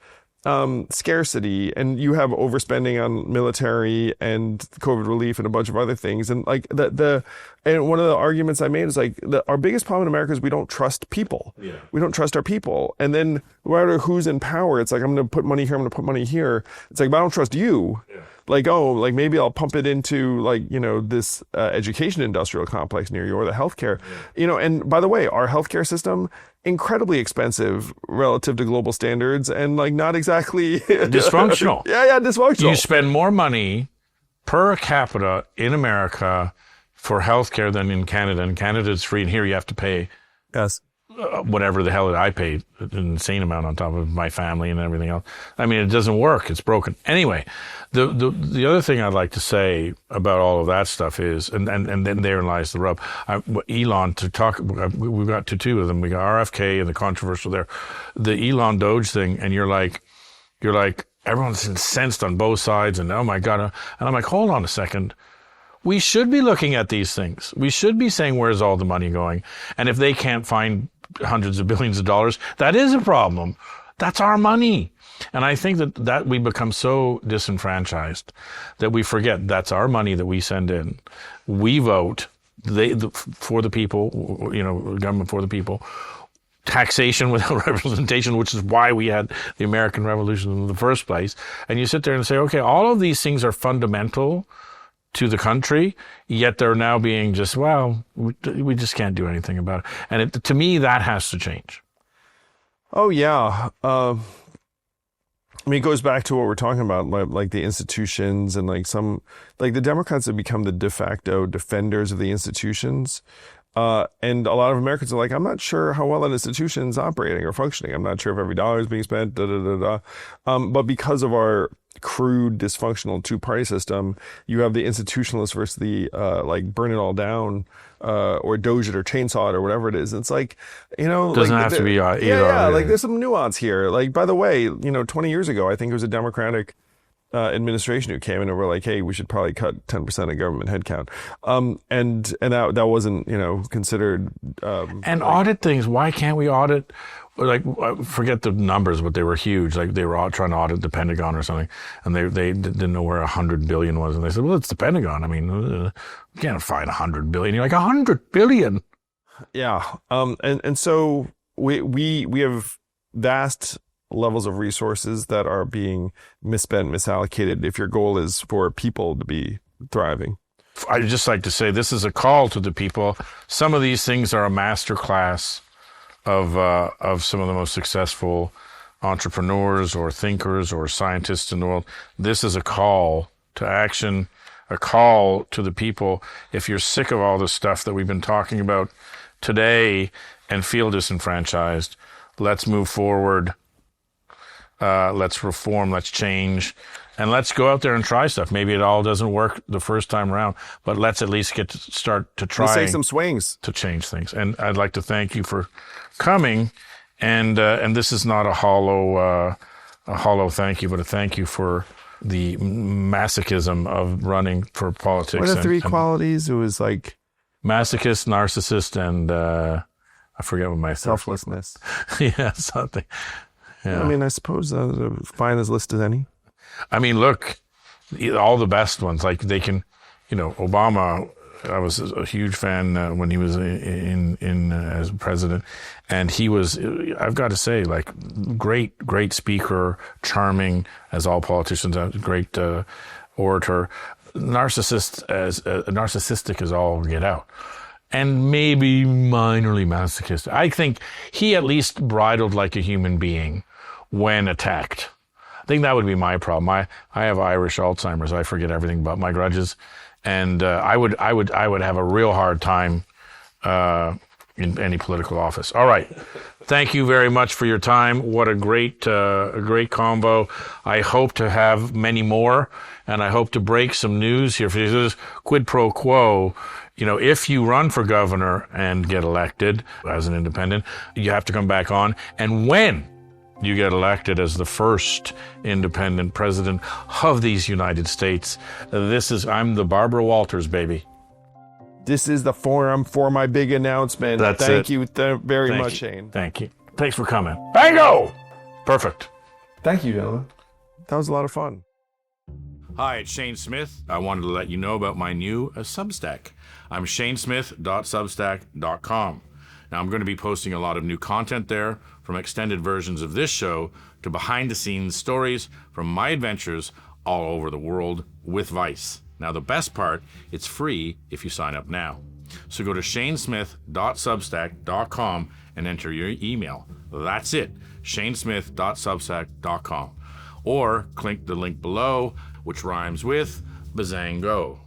Speaker 2: scarcity, and you have overspending on military and COVID relief and a bunch of other things. And like and one of the arguments I made is like our biggest problem in America is we don't trust people.
Speaker 1: Yeah.
Speaker 2: We don't trust our people. And then no matter who's in power, it's like, I'm going to put money here, I'm going to put money here. It's like, but I don't trust you. Yeah. Like, oh, like maybe I'll pump it into like, this education industrial complex near you, or the healthcare, and by the way, our healthcare system, incredibly expensive relative to global standards, and like not exactly
Speaker 1: Dysfunctional.
Speaker 2: Yeah, dysfunctional.
Speaker 1: You spend more money per capita in America for healthcare than in Canada. In Canada, it's free, and here you have to pay
Speaker 2: Yes.
Speaker 1: Whatever the hell I paid, an insane amount on top of my family and everything else. I mean, it doesn't work. It's broken. Anyway, the other thing I'd like to say about all of that stuff is, and then therein lies the rub. Elon, to talk, we've got two of them. We got RFK and the controversial there, the Elon Doge thing, and you're like, everyone's incensed on both sides, and oh my God. And I'm like, hold on a second. We should be looking at these things. We should be saying, where's all the money going? And if they can't find hundreds of billions of dollars, that is a problem. That's our money. And I think that we become so disenfranchised that we forget that's our money that we send in. We vote for the people, government for the people. Taxation without representation, which is why we had the American Revolution in the first place. And you sit there and say, okay, all of these things are fundamental to the country, yet they're now being just, we just can't do anything about it. And to me, that has to change.
Speaker 2: Oh, yeah. I mean, it goes back to what we're talking about, like the institutions, and like the Democrats have become the de facto defenders of the institutions. And a lot of Americans are like, I'm not sure how well an institution is operating or functioning. I'm not sure if every dollar is being spent, da, da, da, da. But because of our crude, dysfunctional two-party system, you have the institutionalist versus the like burn it all down, or doge it or chainsaw it or whatever it is. It's like,
Speaker 1: Doesn't have to be either.
Speaker 2: Yeah, like there's some nuance here. Like, by the way, 20 years ago, I think it was a Democratic administration who came in and were like, hey, we should probably cut 10% of government headcount. And that wasn't, considered.
Speaker 1: And audit things. Why can't we audit? Like, forget the numbers, but they were huge. Like, they were all trying to audit the Pentagon or something, and they didn't know where 100 billion was. And they said, well, it's the Pentagon. I mean, you can't find 100 billion. You're like, 100 billion.
Speaker 2: Yeah. And so we have vast levels of resources that are being misspent, misallocated if your goal is for people to be thriving.
Speaker 1: I'd just like to say this is a call to the people. Some of these things are a master class of some of the most successful entrepreneurs or thinkers or scientists in the world. This is a call to action, a call to the people. If you're sick of all the stuff that we've been talking about today and feel disenfranchised, let's move forward. Let's reform, let's change, and let's go out there and try stuff. Maybe it all doesn't work the first time around, but let's at least start to try.
Speaker 2: Let's take some swings
Speaker 1: to change things. And I'd like to thank you for coming. And this is not a hollow thank you, but a thank you for the masochism of running for politics.
Speaker 2: What are the three qualities? It was like
Speaker 1: masochist, narcissist, and I forget what my
Speaker 2: selflessness.
Speaker 1: Yeah, something. Yeah.
Speaker 2: I mean, I suppose fine as list as any.
Speaker 1: I mean, look, all the best ones, like they can, Obama, I was a huge fan when he was in as president, and he was, I've got to say, like, great speaker, charming, as all politicians are, great orator, narcissistic as all get out. And maybe minorly masochistic. I think he at least bridled like a human being when attacked. I think that would be my problem. I have Irish Alzheimer's. I forget everything about my grudges, and I would have a real hard time in any political office. All right, thank you very much for your time. What a great combo. I hope to have many more, and I hope to break some news here. For this quid pro quo. If you run for governor and get elected as an independent, you have to come back on. And when you get elected as the first independent president of these United States, I'm the Barbara Walters, baby.
Speaker 2: This is the forum for my big announcement. Thank you very much, Shane.
Speaker 1: Thank you. Thanks for coming. Bingo! Perfect.
Speaker 2: Thank you, gentlemen. That was a lot of fun.
Speaker 1: Hi, it's Shane Smith. I wanted to let you know about my new Substack. I'm shanesmith.substack.com. Now, I'm going to be posting a lot of new content there, from extended versions of this show to behind-the-scenes stories from my adventures all over the world with Vice. Now, the best part, it's free if you sign up now. So go to shanesmith.substack.com and enter your email. That's it, shanesmith.substack.com. Or click the link below, which rhymes with Bazango.